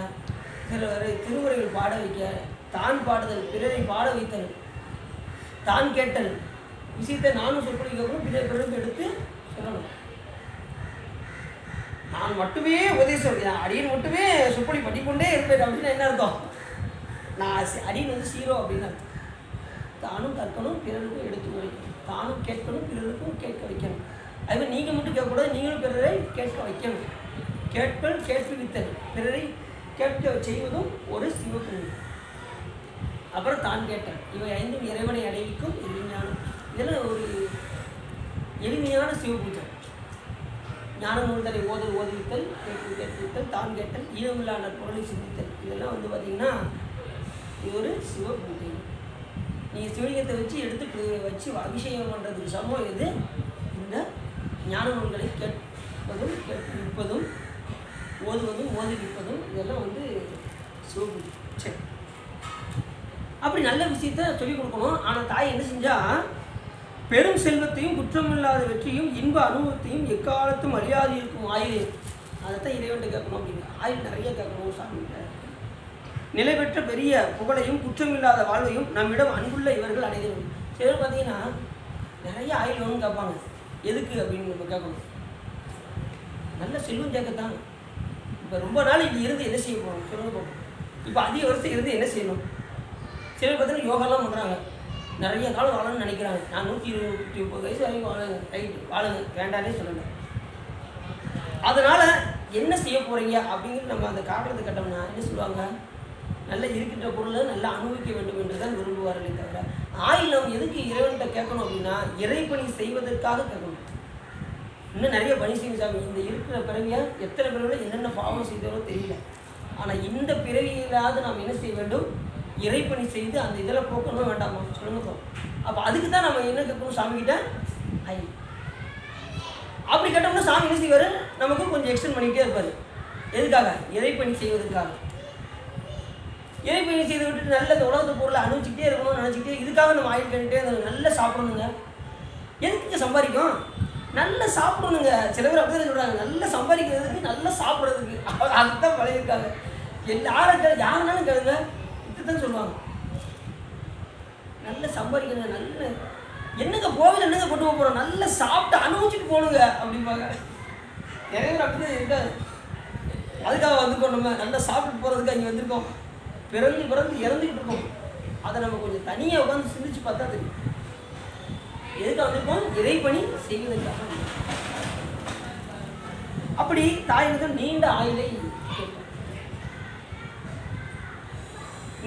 பிறரை திருமுறைகள் பாட வைக்க, தான் பாடுதல், பிறரை பாட வைத்தல், தான் கேட்டல் விஷயத்தை நானும் சொற்பொழிக்கணும், பிறருக்கு எடுத்து சொல்லணும். நான் மட்டுமே உபதேசம் அடியன் மட்டுமே சொற்பொழி பண்ணிக்கொண்டே இருப்பேன் அப்படின்னு என்ன அர்த்தம்? நான் அடியன் வந்து 0 அப்படின்னு அர்த்தம். தானும் கற்கணும், பிறருக்கும் எடுத்து வைக்கணும், தானும் கேட்கணும், பிறருக்கும் கேட்க வைக்கணும். அதுமாதிரி நீங்கள் மட்டும் கேட்கக்கூடாது, நீங்களும் பிறரை கேட்க வைக்கணும். கேட்பல் கேட்பித்தல், பிறரை கேட்க செய்வதும் ஒரு சிவப்புண்ணியம். அப்புறம் தான் கேட்டல், இவை 5 இறைவனை அடைவிக்கும் எளிமையான, இதெல்லாம் ஒரு எளிமையான சிவபூஜை. ஞான நூல்களை ஓதுவித்தல், கேட்பித்தல், தான் கேட்டல், ஈழமில்லான பொருளை சிந்தித்தல், இதெல்லாம் வந்து பார்த்திங்கன்னா இது ஒரு சிவபூஜை. நீங்கள் சிவலிங்கத்தை வச்சு எடுத்து வச்சு அபிஷேகம் பண்ணுறதுக்கு சமம் எது? இந்த ஞான நூல்களை கேட்பதும் கேட்பதும் ஓதுவதும் ஓதுவிப்பதும் இதெல்லாம் வந்து சிவபூஜை. சரி, அப்படி நல்ல விஷயத்த சொல்லிக் கொடுக்கணும். ஆனால் தாய் என்ன செஞ்சால், பெரும் செல்வத்தையும் குற்றமில்லாத வெற்றியும் இன்ப அனுபவத்தையும் எக்காலத்தும் மரியாதை இருக்கும் ஆயுள், அதைத்தான் இறைவன்ட்டு கேட்கணும். அப்படிங்க ஆயுள் நிறைய கேட்கணும் சாமிகிட்ட. நிலை பெற்ற பெரிய புகழையும் குற்றமில்லாத வாழ்வையும் நம்மிடம் அன்புள்ள இவர்கள் அடையணும். சிலர் பார்த்தீங்கன்னா நிறைய ஆயுள் வேணும்னு கேட்பாங்க. எதுக்கு அப்படின்னு நம்ம கேட்கணும். நல்ல செல்வம் கேட்கத்தான். இப்போ ரொம்ப நாள் இங்கே இருந்து என்ன செய்ய போகணும் சொல்லுங்க போகணும். இப்போ அதிக வருஷம் இருந்து என்ன செய்யணும்? சிலர் பார்த்தீங்கன்னா யோகாலாம் பண்ணுறாங்க, நிறைய காலம் வாழணும்னு நினைக்கிறாங்க. நான் 120 வயசு வரைக்கும் வாழுங்க, ரைட்டு வாழுங்க, வேண்டானே சொல்லலை. அதனால் என்ன செய்ய போகிறீங்க அப்படிங்கிறது நம்ம அந்த காரணத்தை கேட்டோம்னா என்ன சொல்லுவாங்க, நல்லா இருக்கின்ற பொருளை நல்லா அனுபவிக்க வேண்டும் என்று தான் விரும்புவார்களே தவிர, ஆயுள் நம்ம எதுக்கு இறைவன்கிட்ட கேட்கணும் அப்படின்னா இறைப்பணி செய்வதற்காக கேட்கணும். இன்னும் நிறைய பணி செய்யும் சாமி, இந்த இருக்கிற பிறவியாக எத்தனை பிறவியில் என்னென்ன பாவம் செய்தோம் தெரியல. ஆனால் இந்த பிறவியிலாவது நாம் என்ன செய்ய வேண்டும்? இறைப்பணி செய்து அந்த இதில் போக்கணும் வேண்டாமா சொல்லுங்க. அப்போ அதுக்கு தான் நம்ம என்ன கேட்கணும் சாமிக்கிட்ட? ஆயுள். அப்படி கேட்டோம்னா சாமி என்ன செய்வார்? நமக்கு கொஞ்சம் எக்ஸ்டெண்ட் பண்ணிக்கிட்டே இருப்பார். எதுக்காக? இறைப்பணி செய்வதற்காக. இறைப்பணி செய்து விட்டுட்டு நல்ல இந்த உலகத்து பொருளை அனுபவிச்சுக்கிட்டே இருக்கணும்னு நினச்சிக்கிட்டே இதுக்காக நம்ம ஆயுள் கேட்டுகிட்டே நல்லா சாப்பிடணுங்க. எதுக்குங்க சம்பாதிக்கும்? நல்லா சாப்பிடணுங்க. சில பேர் அப்படி தான் சொல்கிறாங்க, நல்லா சம்பாதிக்கிறதுக்கு நல்லா சாப்பிட்றதுக்கு. அதுதான் பழையிருக்காங்க. யாருனாலும் கேளுங்க இதுதான் சொல்லுவாங்க. நல்லா சம்பாதிக்கணுங்க, நல்ல என்னங்க கோவில் என்னங்க கொண்டு போக போகிறோம், நல்லா சாப்பிட்டு அனுபவிச்சுட்டு போகணுங்க அப்படிம்பாங்க. நிறைய பேர் அப்படி தான் இருக்காது. அதுக்காக வந்துக்கோ, நம்ம நல்லா சாப்பிட்டு போகிறதுக்கு அங்கே வந்திருக்கோம். பிறந்து இறந்துக்கிட்டு இருக்கோம். அதை நம்ம கொஞ்சம் தனியாக உட்காந்து சிந்திச்சு பார்த்தா தெரியும். எதுக்காக வந்திருக்கோம்? இறைப்பணி செய்வதற்காக. அப்படி தாயினத்தில் நீண்ட ஆயுளை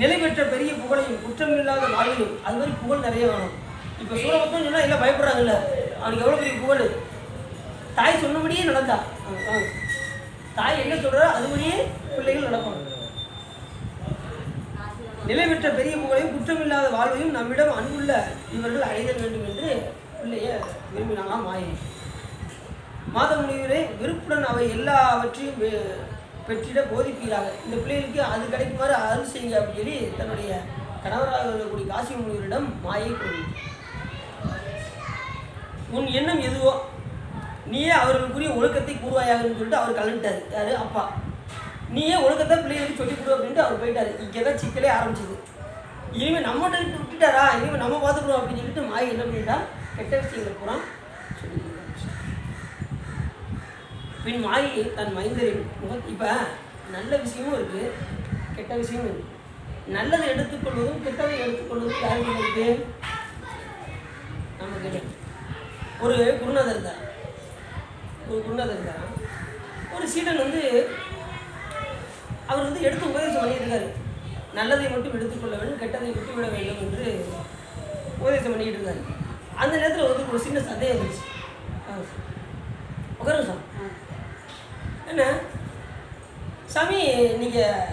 நிலை பெற்ற பெரிய புகழையும் குற்றமில்லாத வாழ்வையும், அது மாதிரி புகழ் நிறைய வேணும். இப்போ சூழப்பட்டம் சொன்னால் எல்லாம் பயப்படுறாங்கல்ல, அவனுக்கு எவ்வளோ பெரிய புகழ். தாய் சொன்னபடியே நடந்தா, தாய் என்ன சொல்கிறா அதுபடியே பிள்ளைகள் நடக்கணும். நிலை பெற்ற பெரிய புகழையும் குற்றமில்லாத வாழ்வையும் நம்மிடம் அன்புள்ள இவர்கள் அடைதல் வேண்டும் என்று பிள்ளைய விரும்பினாலாம் மாயை. மாத முடிவிலே விருப்புடன் அவை எல்லாவற்றையும் பெற்றிட போதிப்பீராக. இந்த பிள்ளைகளுக்கு அது கிடைக்குமாறு அருள் செய்யுங்க அப்படின்னு சொல்லி தன்னுடைய கணவராக இருக்கக்கூடிய காசி முனிவரிடம் மாயை கூறி, உன் எண்ணம் எதுவோ நீயே அவர்களுக்குரிய ஒழுக்கத்தை கூறுவாயாகன்னு சொல்லிட்டு அவர் கலந்துட்டார். யார்? அப்பா. நீயே ஒழுக்கத்தை பிள்ளைகளுக்கு சொல்லிக் கொடு அப்படின்ட்டு அவர் போயிட்டார். இங்கே தான் சிக்கலே ஆரம்பிச்சிது. இனிமேல் நம்மகிட்ட விட்டுட்டாரா, இனிமேல் நம்ம பார்த்துக்கணும் அப்படின்னு சொல்லிட்டு மாயை என்ன பண்ணிட்டா, கெட்ட விஷயங்களை பூரா சொல்லி பின் மாயை தன் மைந்தரின் இப்போ நல்ல விஷயமும் இருக்குது, கெட்ட விஷயமும் இருக்குது. நல்லதை எடுத்துக்கொள்வதும் கெட்டதை எடுத்துக்கொள்வதும் யாருக்கு இருக்குது? நம்ம கிடையாது. ஒரு குருநாதர் இருந்தார். ஒரு சீடன் வந்து அவர் வந்து எடுத்து உபதேசம் பண்ணியிருக்காரு. நல்லதை மட்டும் எடுத்துக்கொள்ள வேண்டும், கெட்டதை விட்டுவிட வேண்டும் என்று உபதேசம் பண்ணிக்கிட்டு இருக்காரு. அந்த நேரத்தில் வந்து ஒரு சின்ன சந்தேகம் இருந்துச்சு. உட்காருங்க சார். என்ன சாமி, நீங்கள்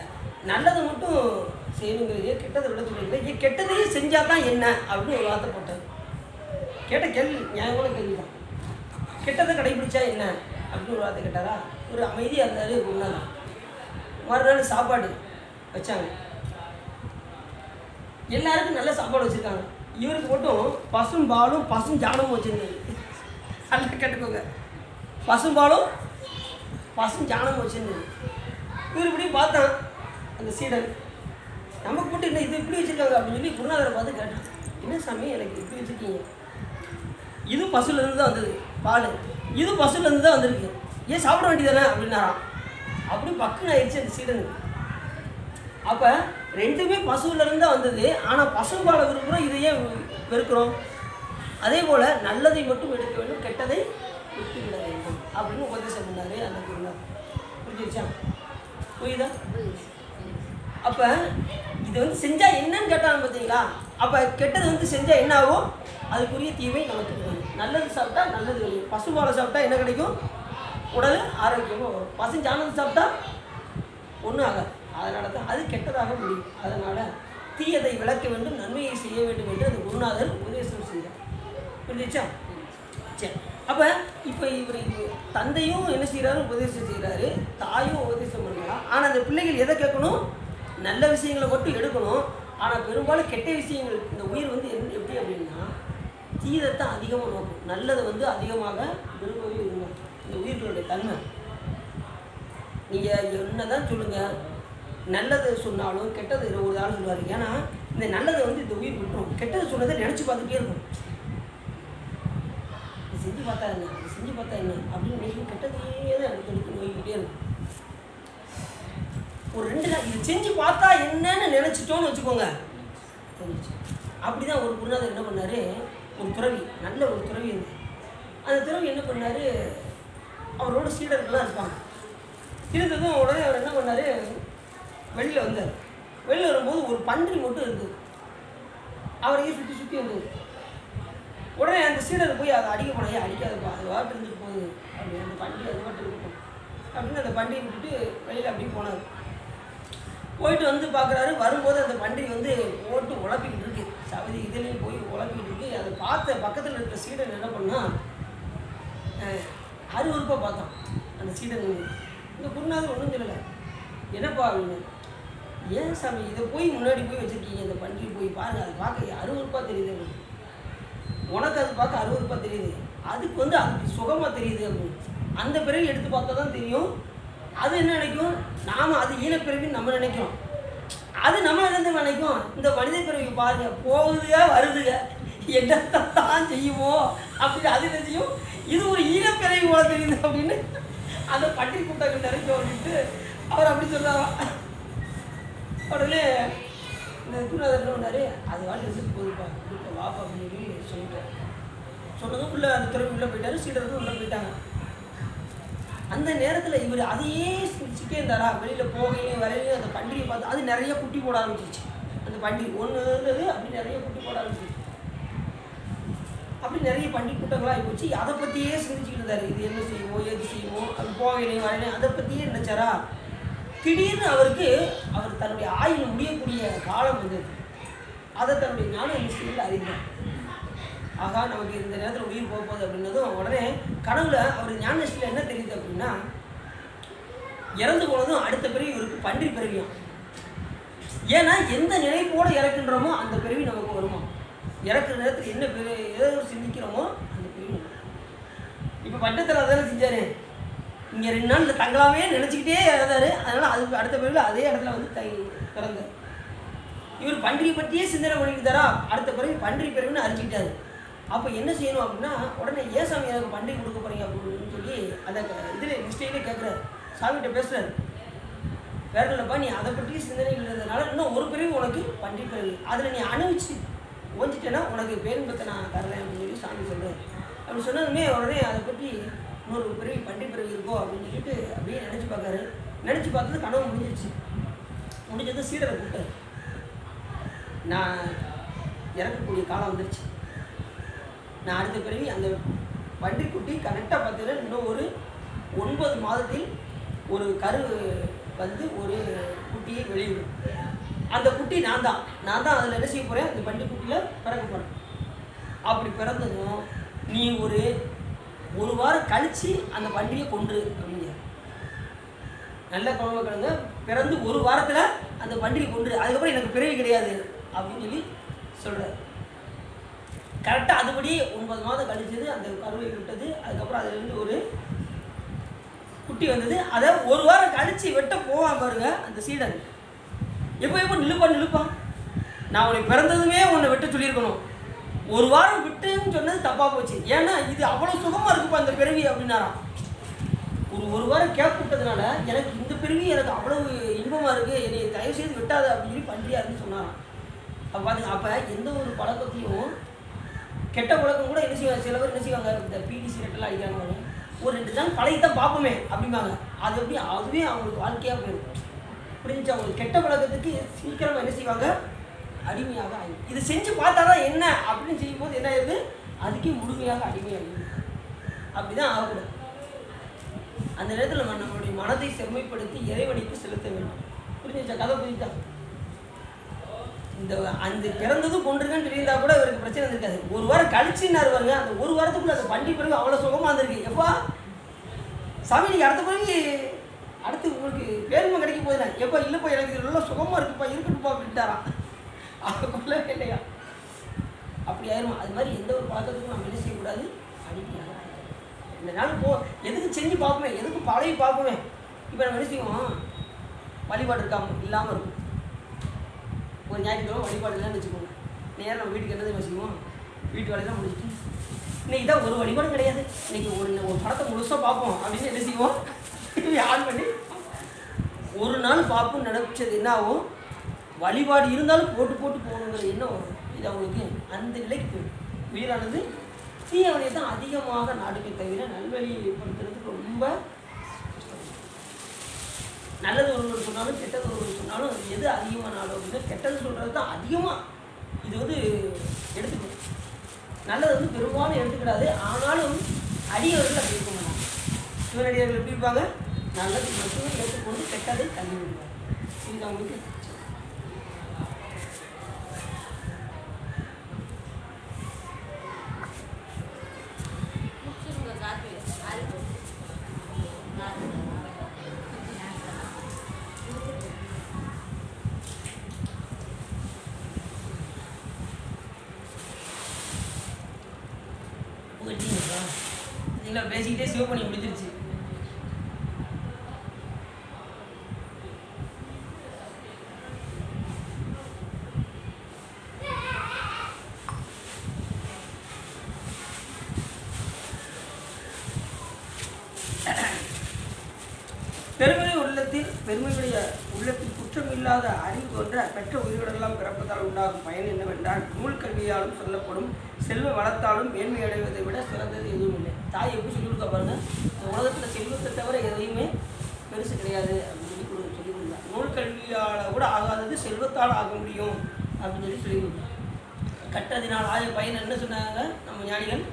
நல்லதை மட்டும் செய்யணுங்கிறீங்க, கெட்டதை விட சொல்லுறீங்க, கெட்டதையே செஞ்சால் தான் என்ன அப்படின்னு ஒரு வார்த்தை போட்டார். கேட்ட கேள்வி நியாயமான கேள்வி தான். கெட்டதை கடைபிடிச்சா என்ன அப்படின்னு ஒரு வார்த்தை கேட்டாரா? ஒரு அமைதியாக இருந்தார். குருநாதர் மறுநாள் சாப்பாடு வச்சாங்க. எல்லாருக்கும் நல்ல சாப்பாடு வச்சுருக்காங்க. இவருக்கு மட்டும் பசும் பாலும் பசும் ஜானமும் வச்சுருந்தாரு. நல்லா கேட்டுக்கோங்க, பசும் பாலும் பசும் ஜானமும் வச்சுருந்தாரு. இவர் இப்படி பார்த்தான் அந்த சீடன், நமக்கு மட்டும் என்ன இது இப்படி வச்சுருக்காங்க அப்படின்னு சொல்லி குருநாதரை பார்த்து கேட்டான், என்ன சாமி எனக்கு இப்படி வச்சுருக்கீங்க? இது பசுலேருந்து தான் வந்தது பால், இது பசுலேருந்து தான் வந்திருக்கு, ஏன் சாப்பிட வேண்டியதானே அப்படின்னாராம். அப்படி பக்குன்னு ஆயிடுச்சு அந்த சீடனுக்கு. அப்போ ரெண்டுமே பசுவிலேருந்து தான் வந்தது, ஆனால் பசும்பாலை விரும்புகிறோம், இதையே வெறுக்கிறோம். அதே போல் நல்லதை மட்டும் எடுக்க வேண்டும், கெட்டதை விட்டு விட வேண்டும் அப்படின்னு உபதேசம் பண்ணாரு அந்த குருநாதர். புரிஞ்சிருச்சா? புரியுதா? அப்போ இது வந்து செஞ்சால் என்னன்னு கேட்டாங்க பார்த்தீங்களா? அப்போ கெட்டது செஞ்சால் என்ன ஆகும்? அதுக்குரிய தீமை நமக்கு கிடைக்கும். நல்லது சாப்பிட்டா நல்லது கிடைக்கும். பசும்பாலை சாப்பிட்டா என்ன கிடைக்கும்? உடல் ஆரோக்கியமாக வரும். பசுஞ்சாணம் சாப்பிட்டா ஒன்றும் ஆகாது. அதனால தான் அது கெட்டதாக முடியும். அதனால் தீயதை விளக்க வேண்டும், நன்மையை செய்ய வேண்டும் என்று அந்த குருநாதர் உபதேசம் செய்தார். புரிஞ்சிச்சா? சரி. அப்போ இப்போ இவர் தந்தையும் என்ன செய்கிறாரு? உபதேசம் செய்கிறாரு, தாயும் உபதேசம் பண்ணுறான். ஆனால் அந்த பிள்ளைகள் எதை கேட்கணும்? நல்ல விஷயங்களை மட்டும் எடுக்கணும். ஆனால் பெரும்பாலும் கெட்ட விஷயங்கள் இந்த உயிர் எப்படி அப்படின்னா தீயதைத்தான் அதிகமாக நோக்கும், நல்லதை அதிகமாக விரும்பவே விரும்பும். இந்த உயிர்களுடைய தன்மை நீங்கள் என்ன தான் சொல்லுங்கள், நல்லது சொன்னாலும் கெட்டது ஒரு ஆள் சொல்லுவார். ஏன்னா இந்த நல்லதை இந்த உயிர் விட்டுரும், கெட்டது சொன்னதை நினச்சி பார்த்துட்டே இருக்கும். இது செஞ்சு பார்த்தா என்ன, இது செஞ்சு பார்த்தா என்ன அப்படின்னு நினைக்கும், கெட்டதையே தான் எடுத்து நோய்கிட்டே இருக்கும். ஒரு 2 நாள் இது செஞ்சு பார்த்தா என்னன்னு நினச்சிட்டோன்னு வச்சுக்கோங்க. அப்படி தான் ஒரு குருநாதர் என்ன பண்ணார், ஒரு துறவி, நல்ல ஒரு துறவி இருந்து அந்த துறவி என்ன பண்ணார், அவரோட சீடர்கள்லாம் இருப்பாங்க. இருந்ததும் உடனே அவர் என்ன பண்ணார், வெளியில் வந்தார். வெளியில் வரும்போது ஒரு பன்றி மட்டும் இருக்குது, அவரையே சுற்றி சுற்றி வந்தது. உடனே அந்த சீடரை போய் அதை அடிக்க போனால், அடிக்காதப்பா, அது வாட்டு இருந்துட்டு போகுது அப்படின்னு, அந்த பன்றி அது வாட்டு இருக்கட்டும் அப்படின்னு அந்த பன்றியை விட்டுட்டு வெளியில் அப்படியே போனார். போயிட்டு பார்க்குறாரு. வரும்போது அந்த பன்றி போட்டு உழப்பிக்கிட்டு இருக்கு, சவதி இதுலேயும் போய் உழப்பிக்கிட்டு இருக்கு. அதை பார்த்த பக்கத்தில் இருக்கிற சீடன் என்ன பண்ணால் அருவருப்பாக பார்த்தான் அந்த சீடன். இந்த குருநாதர் ஒன்றும் சொல்லலை, என்னப்பா அப்படின்னு. ஏன் சாமி இதை போய் முன்னாடி போய் வச்சுருக்கீங்க, இந்த பன்றி போய் பாருங்கள், அது பார்க்க அருவருப்பாக தெரியுது, உனக்கு அது பார்க்க அருவருப்பாக தெரியுது, அதுக்கு அதுக்கு சுகமாக தெரியுது அப்படின்னு. அந்த பிறகு எடுத்து பார்த்தா தான் தெரியும் அது என்ன நினைக்கும், நாம் அது ஈனப்பிறவின்னு நம்ம நினைக்கிறோம், அது நம்ம என்ன நினைக்கும், இந்த மனித பிறவிக்கு பாருங்க போகுதுங்க வருதுங்க என்னத்தான் செய்யுமோ அப்படின்னு அது என்ன செய்யும், இது ஒரு ஈனப்பிறவி போல தெரியுது அப்படின்னு அந்த பன்றி கூட்டங்கள் நிறைக்கும் அப்படின்ட்டு அவர் அப்படி சொல்கிறாரா. உடனே இந்த குருநாதர் என்ன பண்ணார், அது வாழ்க்கை எடுத்துட்டு போகுதுப்பா, இப்போ வாப்பா அப்படின்னு சொல்லி சொல்லிட்டார். சொன்னதும் உள்ளே அந்த துறவி உள்ளே போயிட்டார், சீடர்கள் உள்ளே போயிட்டாங்க. அந்த நேரத்தில் இவர் அதையே சிக்கிட்டே இருந்தாரா, வெளியில் போகையும் வரையிலையும் அந்த பண்டிகை பார்த்து அது நிறைய குட்டி போட ஆரம்பிச்சிச்சு. அந்த பண்டிகை ஒன்று இருந்தது, அப்படி நிறைய குட்டி போட ஆரம்பிச்சிச்சு. அப்படி நிறைய பண்டிகை கூட்டங்களாக ஆகிப்போச்சு. அதை பற்றியே சிந்திச்சுக்கிட்டு இருந்தார், இது என்ன செய்யுமோ எது செய்யுமோ, அது போகையிலையும் வரையிலையும் அதை பற்றியே நினைச்சாரா. திடீர்னு அவர் தன்னுடைய ஆயுள் முடியக்கூடிய காலம் வந்தது. அதை தன்னுடைய ஞான நிச்சயத்தில் அறிந்தார். ஆகா நமக்கு இந்த நேரத்தில் உயிர் போகுது அப்படின்னதும் உடனே கனவுல அவர் ஞான நிஷ்டையில் என்ன தெரியுது அப்படின்னா, இறந்து போனதும் அடுத்த பிறவி இவருக்கு பன்றி பிறவியும். ஏன்னா எந்த நினைப்போடு இறக்குன்றோமோ அந்த பிறவி நமக்கு வருமா, இறக்குற நேரத்தில் என்ன ஏதோ சிந்திக்கிறோமோ அந்த பிறவி நமக்கு. இப்போ பட்டத்தில் அதானே செஞ்சார், இங்கே 2 நாள் தங்களாமே நினச்சிக்கிட்டே இறந்தார். அதனால் அதுக்கு அடுத்த பிறவியில் அதே இடத்துல பிறந்தார். இவர் பன்றியை பற்றியே சிந்தனை பண்ணிக்கிட்டாரா, அடுத்த பிறவி பன்றி பிறவின்னு அறிஞ்சிக்கிட்டாரு. அப்போ என்ன செய்யணும் அப்படின்னா, உடனே ஏன் சாமி எனக்கு பன்றி கொடுக்க போகிறீங்க அப்படின்னு சொல்லி அந்த இதில் நிஷ்டையிலே கேட்குறாரு. சாமிகிட்ட பேசுகிறாரு, வேற இல்லைப்பா நீ அதை பற்றி சிந்தனைகள் இருந்ததுனால இன்னும் ஒரு பிறவி உனக்கு பன்றி பிறவி, அதில் நீ அனுபவிச்சு ஓஞ்சிட்டேன்னா உனக்கு பேரின்பத்தை நான் தரேன் அப்படின்னு சொல்லி சாமி சொல்கிறார். அப்படி சொன்னதுமே உடனே அதை பற்றி இன்னொரு பிறவி பன்றி பிறவி இருக்கோ அப்படின்னு சொல்லிட்டு அப்படியே நினச்சி பார்க்காரு. நினச்சி பார்த்தது கனவு முடிஞ்சிச்சு. முடிஞ்சது சீடரை கூப்பிட்டாரு, நான் இறக்கக்கூடிய காலம் வந்துருச்சு, நான் அடுத்த பிறவி அந்த பன்றிக்குட்டி கரெக்டாக பார்த்தீங்கன்னா இன்னும் ஒரு 9 மாதத்தில் ஒரு கரு ஒரு குட்டியை வெளியிடும். அந்த குட்டி நான் தான் அதில் என்ன செய்ய போகிறேன், அந்த பன்றிக்குட்டியில் பிறக்க போகிறேன். அப்படி பிறந்ததும் நீ ஒரு வாரம் கழித்து அந்த பன்றியை கொன்று அப்படிங்க. நல்ல குழம்பு கிழங்கு பிறந்து 1 வாரத்தில் அந்த பன்றியை கொன்று, அதுக்கப்புறம் எனக்கு பிறவி கிடையாது அப்படின்னு சொல்லி சொல்கிறார். கரெக்டாக அதுபடி 9 மாதம் கழிச்சது, அந்த கருவை விட்டது. அதுக்கப்புறம் அதுலேருந்து ஒரு குட்டி வந்தது. அதை ஒரு வாரம் கழித்து வெட்ட போவான் பாருங்க அந்த சீடன். எப்போ நிலுப்பான். நான் உன்னை பிறந்ததுமே உன்னை வெட்ட சொல்லியிருக்கணும், ஒரு வாரம் விட்டுன்னு சொன்னது தப்பாக போச்சு. ஏன்னா இது அவ்வளோ சுகமாக இருக்குப்பா இந்த பிறவி அப்படின்னாராம். ஒரு வாரம் கேப் விட்டதுனால எனக்கு இந்த பிறவி எனக்கு அவ்வளவு இன்பமாக இருக்குது, என்னை தயவு செய்து விட்டாது அப்படின்னு சொல்லி பன்றியாருன்னு சொன்னாராம். அப்போ பார்த்துங்க, அப்போ எந்த ஒரு பழக்கத்தையும் கெட்ட பழக்கம் கூட என்ன செய்வாங்க, சில பேர் என்ன செய்வாங்க, இந்த பிடி சிகரெட்டெல்லாம் அடிக்கிறாங்க, ஒரு 2 நாள் பழகித்தான் பார்ப்போமே அப்படிம்பாங்க. அது எப்படி அதுவே அவங்களுக்கு வாழ்க்கையாக போயிடும். புரிஞ்சு அவங்களுக்கு கெட்ட பழக்கத்துக்கு சீக்கிரமாக என்ன செய்வாங்க, அடிமையாக ஆகிடும். இது செஞ்சு பார்த்தா தான் என்ன அப்படின்னு செய்யும்போது என்ன ஆகுது, அதுக்கே முழுமையாக அடிமையாகிடும். அப்படி தான் ஆகக்கூடாது. அந்த நேரத்தில் நம்ம நம்மளுடைய மனதை செம்மைப்படுத்தி இறைவனுக்கு செலுத்த வேண்டும். புரிஞ்சுச்சா? கதை புரிஞ்சா? இந்த அந்த பிறந்ததும் கொண்டிருக்கேன்னு சொல்லியிருந்தா கூட இவருக்கு பிரச்சனை இருக்காது. ஒரு வாரம் கழிச்சுன்னாரு பாருங்க, அந்த ஒரு வாரத்துக்குள்ள அந்த பண்டி பிறகு அவ்வளோ சுகமாக இருந்திருக்கு. எப்பா சாமி நீங்கள் அடுத்த பிறகு அடுத்து உங்களுக்கு பேருமை கிடைக்க போதுனா, எப்போ இல்லைப்பா எனக்கு இது நல்லா சுகமாக இருக்குப்பா இருக்கட்டுப்பா அப்படின்ட்டாரான். அதுக்குள்ளே இல்லையா அப்படி ஆயிரும். அது மாதிரி எந்த ஒரு பழக்கத்துக்கும் நம்ம என்ன செய்யக்கூடாது, அடிமையாக இந்த நாள் எதுக்கு செஞ்சு பார்ப்போமே, எதுக்கு பழகி பார்ப்போமே. இப்போ நம்ம என்ன செய்வோம், வழிபாடு இருக்காம இல்லாமல் இருக்கும். ஒரு ஞாயிற்றுக்கிழமை வழிபாடு இல்லைன்னு வச்சுக்கோங்க, நேரம் நம்ம வீட்டுக்கு என்னது வச்சுக்குவோம், வீட்டு வேலையெல்லாம் முடிச்சுட்டு இன்றைக்கி தான் ஒரு வழிபாடும் கிடையாது, இன்றைக்கி ஒரு படத்தை முழுசாக பார்ப்போம் அப்படின்னு என்ன செய்வோம், ஆன் பண்ணி ஒரு நாள் பார்ப்போம் நினைச்சது என்ன ஆகும், வழிபாடு இருந்தாலும் போட்டு போகணுங்கிற என்ன வரும். இது அவங்களுக்கு அந்த நிலைக்கு போயிடும். உயிரானது தீயவனையை தான் அதிகமாக நாடுமே தவிர நல்வழிப்படுத்துறதுக்கு ரொம்ப நல்லது ஒருவர் சொன்னாலும் கெட்டது ஒருவர் சொன்னாலும் எது அதிகமாக நாடும் அப்படின்னா கெட்டது சொல்கிறது தான் அதிகமாக இது எடுத்துக்கணும். நல்லது பெரும்பாலும் எடுத்துக்கிடாது. ஆனாலும் அடியவர்கள் அப்படி இருக்க மாட்டாங்க. சிவனடியர்கள் எப்படி இருப்பாங்க, நல்லது மட்டுமே எடுத்துக்கொண்டு கெட்டதை தள்ளி விடுவாங்க. இது அவங்களுக்கு பேசிக்கிட்டே சேவ் பண்ணி முடிஞ்சிருச்சு. பெருமையுடைய உள்ளத்தில் குற்றம் இல்லாத அறிவு போன்ற பெற்ற உயிரினங்களாம் பிறப்பதால் உண்டாகும் பயன் என்னவென்றால், நூல் கல்வியாலும் சொல்லப்படும் செல்வ வளத்தாலும் மேன்மை அடைவதை விட சிறந்தது எதுவும் இல்லை. தாய் எப்படி சொல்லிக் கொடுக்க பாருங்க, இந்த உலகத்தில் செல்வத்தை தவிர எதையுமே பெருசு கிடையாது அப்படின்னு சொல்லி சொல்லிக் கொடுங்க. நூல் கல்வியால் கூட ஆகாதது செல்வத்தால் ஆக முடியும் அப்படின்னு சொல்லி கொடுங்க. கற்றதினால் ஆய பயன் என்ன சொன்னாங்க நம்ம ஞானிகள்,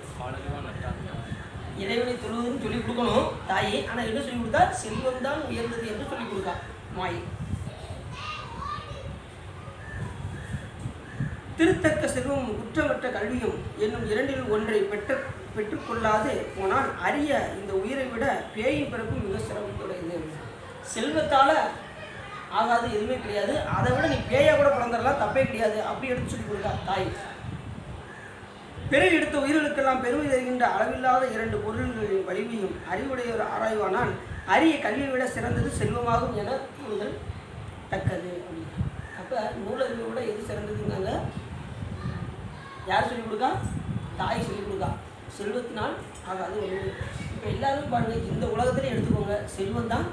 இறைவனை தொழுவதுன்னு சொல்லிக் கொடுக்கணும் தாயே. ஆனால் என்ன சொல்லிக் கொடுத்தா, செல்வம் தான் உயர்ந்தது என்று சொல்லிக் கொடுத்தா மாயை. திருத்தக்க செல்வம் குற்றமற்ற கல்வியும் என்னும் இரண்டில் ஒன்றை பெற்றுக்கொள்ளாது போனால் அரிய இந்த உயிரை விட பேயின் பிறப்பும் மிக சிரமத்துடையது. செல்வத்தால் ஆகாது எதுவுமே கிடையாது, அதை விட நீ பேயா கூட பிறந்தரலாம், தப்பே கிடையாது அப்படி எடுத்து சொல்லிக் கொடுத்தா தாய். பிறகு எடுத்த உயிர்களுக்கெல்லாம் பெருமை தருகின்ற அளவில்லாத 2 பொருள்களின் வலிமையும் அறிவுடையவர் ஆராய்வானால் அரிய கல்வியை விட சிறந்தது செல்வமாகும் என கூறுதல் தக்கது அப்படின்னா. அப்போ நூலறிவை விட எது சிறந்ததுங்காங்க யார் சொல்லிக் கொடுக்கா, தாய் சொல்லிக் கொடுக்கா. செல்வத்தினால் ஆகாது ஒன்று. இப்போ எல்லாரும் பாருங்கள், இந்த உலகத்திலே எடுத்துக்கோங்க, செல்வம் தான்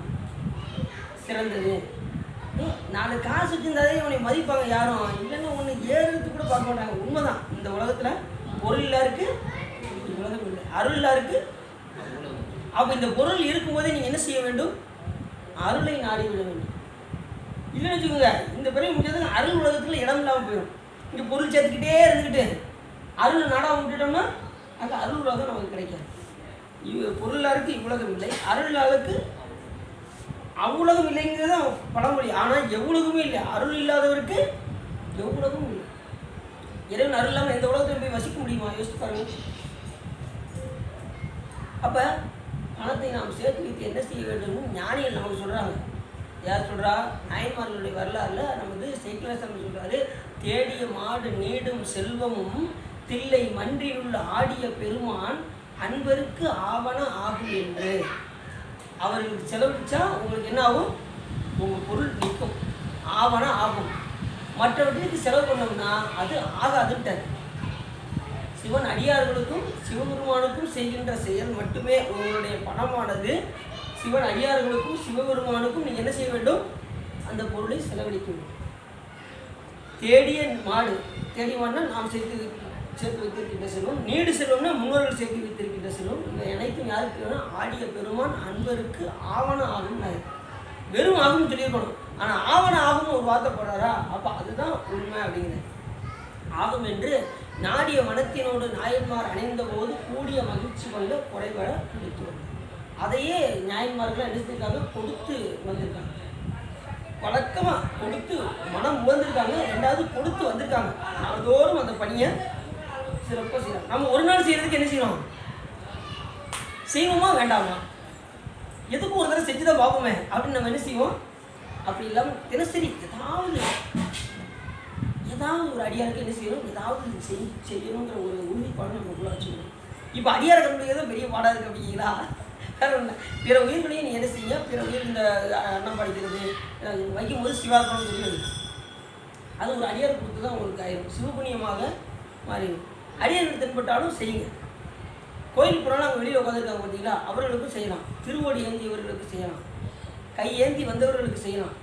சிறந்தது. 4 காசு வச்சுருந்தாலே இவனை மதிப்பாங்க யாரும், இல்லைன்னா ஒன்று ஏறுறது கூட பார்க்க மாட்டாங்க. உண்மைதான், இந்த உலகத்தில் பொருள் இல்லாருக்கு உலகம் இல்லை, அருள் இல்லாருக்கு. அப்போ இந்த பொருள் இருக்கும்போதே நீங்கள் என்ன செய்ய வேண்டும், அருளை நாடி விட வேண்டும். இல்லைன்னு வச்சுக்கோங்க, இந்த பிறகு முடிஞ்சது அருள் உலகத்தில் இடம் இல்லாமல் போயிடும். இங்கே பொருள் சேர்த்துக்கிட்டே இருந்துக்கிட்டு அருள் நாடாக விட்டுட்டோம்னா அங்கே அருள் உலகம் நமக்கு கிடைக்காது. பொருளாருக்கு இவ்வுலகம் இல்லை, அருளாளுக்கு அவ்வுலகம் இல்லைங்கிறது பழமொழி. ஆனால் எவ்வுலகமே இல்லை, அருள் இல்லாதவருக்கு எவ்வுலகமும் இல்லை. இறைவன் அருள் இல்லாமல் எந்த உலகத்தையும் போய் வசிக்க முடியுமா, யோசிச்சு பாருங்க. அப்போ பணத்தை நாம் சேர்த்து வைத்து என்ன செய்ய வேண்டும், ஞானிகள் நமக்கு சொல்கிறாங்க. யார் சொல்கிறா? நாயன்மார்களுடைய வரலாறுல நமது சேக்கிழார் சொல்கிறாரு, தேடிய மாடு நீடும் செல்வமும் தில்லை மன்றிலுள்ள ஆடிய பெருமான் அன்பருக்கு ஆவண ஆகும் என்று. அவர்களுக்கு செலவழிச்சா உங்களுக்கு என்ன ஆகும்? உங்கள் பொருள் நிற்கும், ஆவண ஆகும். மற்றவர்களுக்கு செலவு பண்ணோம்னா அது ஆகாதுன்ட்டார். சிவன் அடியார்களுக்கும் சிவபெருமானுக்கும் செய்கின்ற செயல் மட்டுமே உங்களுடைய பணமானது. சிவன் அடியார்களுக்கும் சிவபெருமானுக்கும் நீங்கள் என்ன செய்ய வேண்டும்? அந்த பொருளை செலவழிக்க வேண்டும். தேடிய மாடு, தேடிய மாடுனா நாம் சேர்த்து வைத்திருக்கின்ற செல்வம், நீடு செல்வம்னா முன்னோர்கள் சேர்த்து வைத்திருக்கின்ற செல்வம். இந்த அனைத்தும் யாருக்கு? ஆடிய பெருமான் அன்பருக்கு ஆவண ஆகும். வெறும் ஆகும்னு சொல்லியிருக்கணும், ஆனால் ஆவண ஆகும்னு ஒரு வார்த்தை போடுறாரா? அப்போ அதுதான் உண்மை அப்படிங்கிற. ஆகும் என்று நாடிய மனத்தினோடு நாயன்மார் அணைந்த போது கூடிய மகிழ்ச்சி கொண்ட குறைவர கொடுத்து வந்தார். அதையே நாயன்மார்கள் என்ன செஞ்சிருக்காங்க? கொடுத்து வந்திருக்காங்க. வழக்கமாக கொடுத்து மனம் உணர்ந்திருக்காங்க. ரெண்டாவது கொடுத்து வந்திருக்காங்க. நாள்தோறும் அந்த பணியை சிறப்பாக செய்யலாம். நம்ம ஒரு நாள் செய்கிறதுக்கு என்ன செய்யணும்? செய்வோமா வேண்டாமா? எதுக்கும் ஒரு தடவை செஞ்சு தான் பார்ப்போமே அப்படின்னு நம்ம என்ன செய்வோம்? அப்படி இல்லாமல் தினசரி ஏதாவது ஒரு அடியாருக்கு என்ன செய்யணும்? ஏதாவது செய்யணுங்கிற ஒரு உறுதிப்பாடு நமக்குள்ள வச்சுக்கணும். இப்போ அடியார் கண்டுபிடிக்கிறது பெரிய பாடாக இருக்குது அப்படிங்களா? பிற உயிர்களையும் நீ என்ன செய்ய? பிற உயிர் இந்த அன்னம் படிக்கிறது வைக்கும்போது சிவார்ப்பணம் சொல்லுது. அது ஒரு அடியார் கொடுத்து தான் உங்களுக்கு ஆயிரும், சிவபுண்ணியமாக மாறிடும். அடியார்கள் தென்பட்டாலும் செய்யுங்க. கோயில் போனாலும் அங்கே வெளியில் உட்காந்துருக்காங்க பார்த்தீங்களா? அவர்களுக்கும் செய்யலாம். திருவோடி ஏந்தியவர்களுக்கு செய்யலாம், கை ஏந்தி வந்தவர்களுக்கு செய்யலாம்.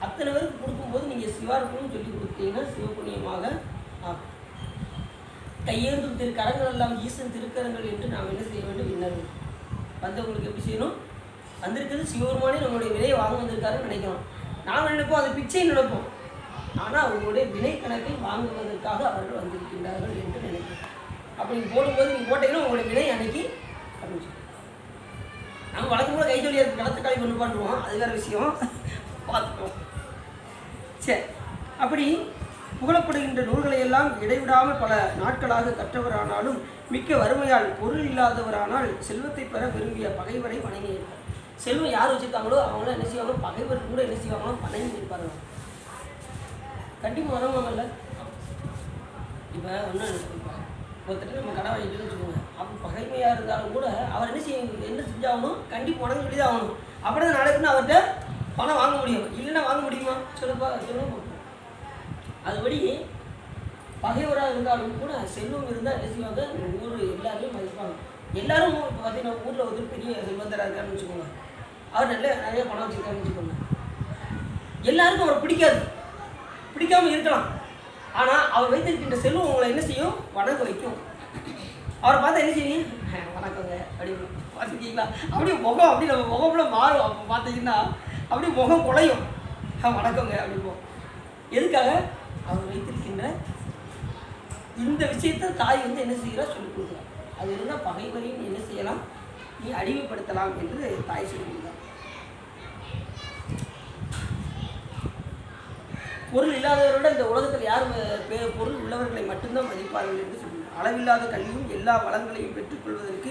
அத்தனை பேருக்கு கொடுக்கும்போது நீங்கள் சிவார்ப்பணம் சொல்லி கொடுத்தீங்கன்னா சிவபுண்ணியமாக ஆகும். கையேந்தும் கரங்கள் எல்லாம் ஈசன் திருக்கரங்கள் என்று நாம் என்ன செய்ய வேண்டும்? விண்ணர்கள் வந்தவங்களுக்கு எப்படி செய்யணும்? வந்திருக்கிறது சிவபெருமானே நம்மளுடைய விலையை வாங்க வந்திருக்காருன்னு நினைக்கிறோம். நாம் நினைப்போம் அது பிச்சைன்னு நினைப்போம். ஆனால் அவங்களுடைய வினை கணக்கை வாங்குவதற்காக அவர்கள் வந்திருக்கின்றார்கள் என்று நினைக்கிறோம். அப்படி போடும்போது நீங்கள் போட்டீங்கன்னா உங்களுடைய வினை அன்னைக்கு அப்படின்னு நம்ம வழக்கம் கூட கை சொல்லி களத்துக்காளி கொண்டு பண்ணுவோம், அது வேறு விஷயம், பார்த்துக்குவோம். சரி, அப்படி புகழப்படுகின்ற நூல்களை எல்லாம் இடைவிடாமல் பல நாட்களாக கற்றவரானாலும் மிக்க வறுமையால் பொருள் இல்லாதவரானால் செல்வத்தை பெற விரும்பிய பகைவரை வணங்கியிருப்பார். செல்வம் யார் வச்சுருக்காங்களோ அவங்களாம் என்ன செய்வாங்க? பகைவர் கூட என்ன செய்வாங்களோ வணங்கி இருப்பார்கள். கண்டிப்பாக வரவங்கல்ல. இப்போ ஒன்று நினைப்பாங்க, ஒருத்தர் நம்ம கடை வாங்கிட்டுன்னு வச்சுக்கோங்க. அப்போ பகைமையாக இருந்தாலும் கூட அவர் என்ன செஞ்சாகணும்? கண்டிப்பாக வணங்க சொல்லி தான் ஆகணும். அப்படி தான் நாளைக்குன்னு அவர்கிட்ட பணம் வாங்க முடியும். இல்லைன்னா வாங்க முடியுமா? சொல்லுங்க. அதுபடி பகைவராக இருந்தாலும் கூட செல்வம் இருந்தால் என்ன செய்வாங்க? ஊர் எல்லாருமே மதிப்பாங்க. எல்லாரும் இப்போ பார்த்தீங்கன்னா ஊரில் ஒரு பெரிய செல்வந்தராக இருக்காருன்னு வச்சுக்கோங்க, அவர் நிறைய பணம் வச்சுருக்காருன்னு வச்சுக்கோங்க. எல்லாருக்கும் அவரை பிடிக்காமல் இருக்கலாம். ஆனால் அவர் வைத்திருக்கின்ற செல்வம் உங்களை என்ன செய்யும்? வணங்க வைக்கும். அவரை பார்த்தா என்ன செய்வீங்க? வணக்கங்க அப்படின்னு பார்த்துருக்கீங்களா? அப்படியே முகம் அப்படி நம்ம முகம்ல மாறும். அப்போ பார்த்தீங்கன்னா அப்படியே முகம் குலையும். வணக்கங்க அப்படிப்போம். எதுக்காக? அவர் வைத்திருக்கின்ற இந்த விஷயத்தை தாய் என்ன செய்கிறா? சொல்லிக் கொடுக்குறா. அது இருந்தால் பகைவரையும் என்ன செய்யலாம்? நீ அடிமைப்படுத்தலாம் என்று தாய் சொல்லிக் கொடுக்குறா. பொருள் இல்லாதவரோட இந்த உலகத்தில் யார் பொருள் உள்ளவர்களை மட்டும்தான் மதிப்பார்கள் என்று சொல்லுங்கள். அளவில்லாத கல்வியும் எல்லா வளங்களையும் பெற்றுக்கொள்வதற்கு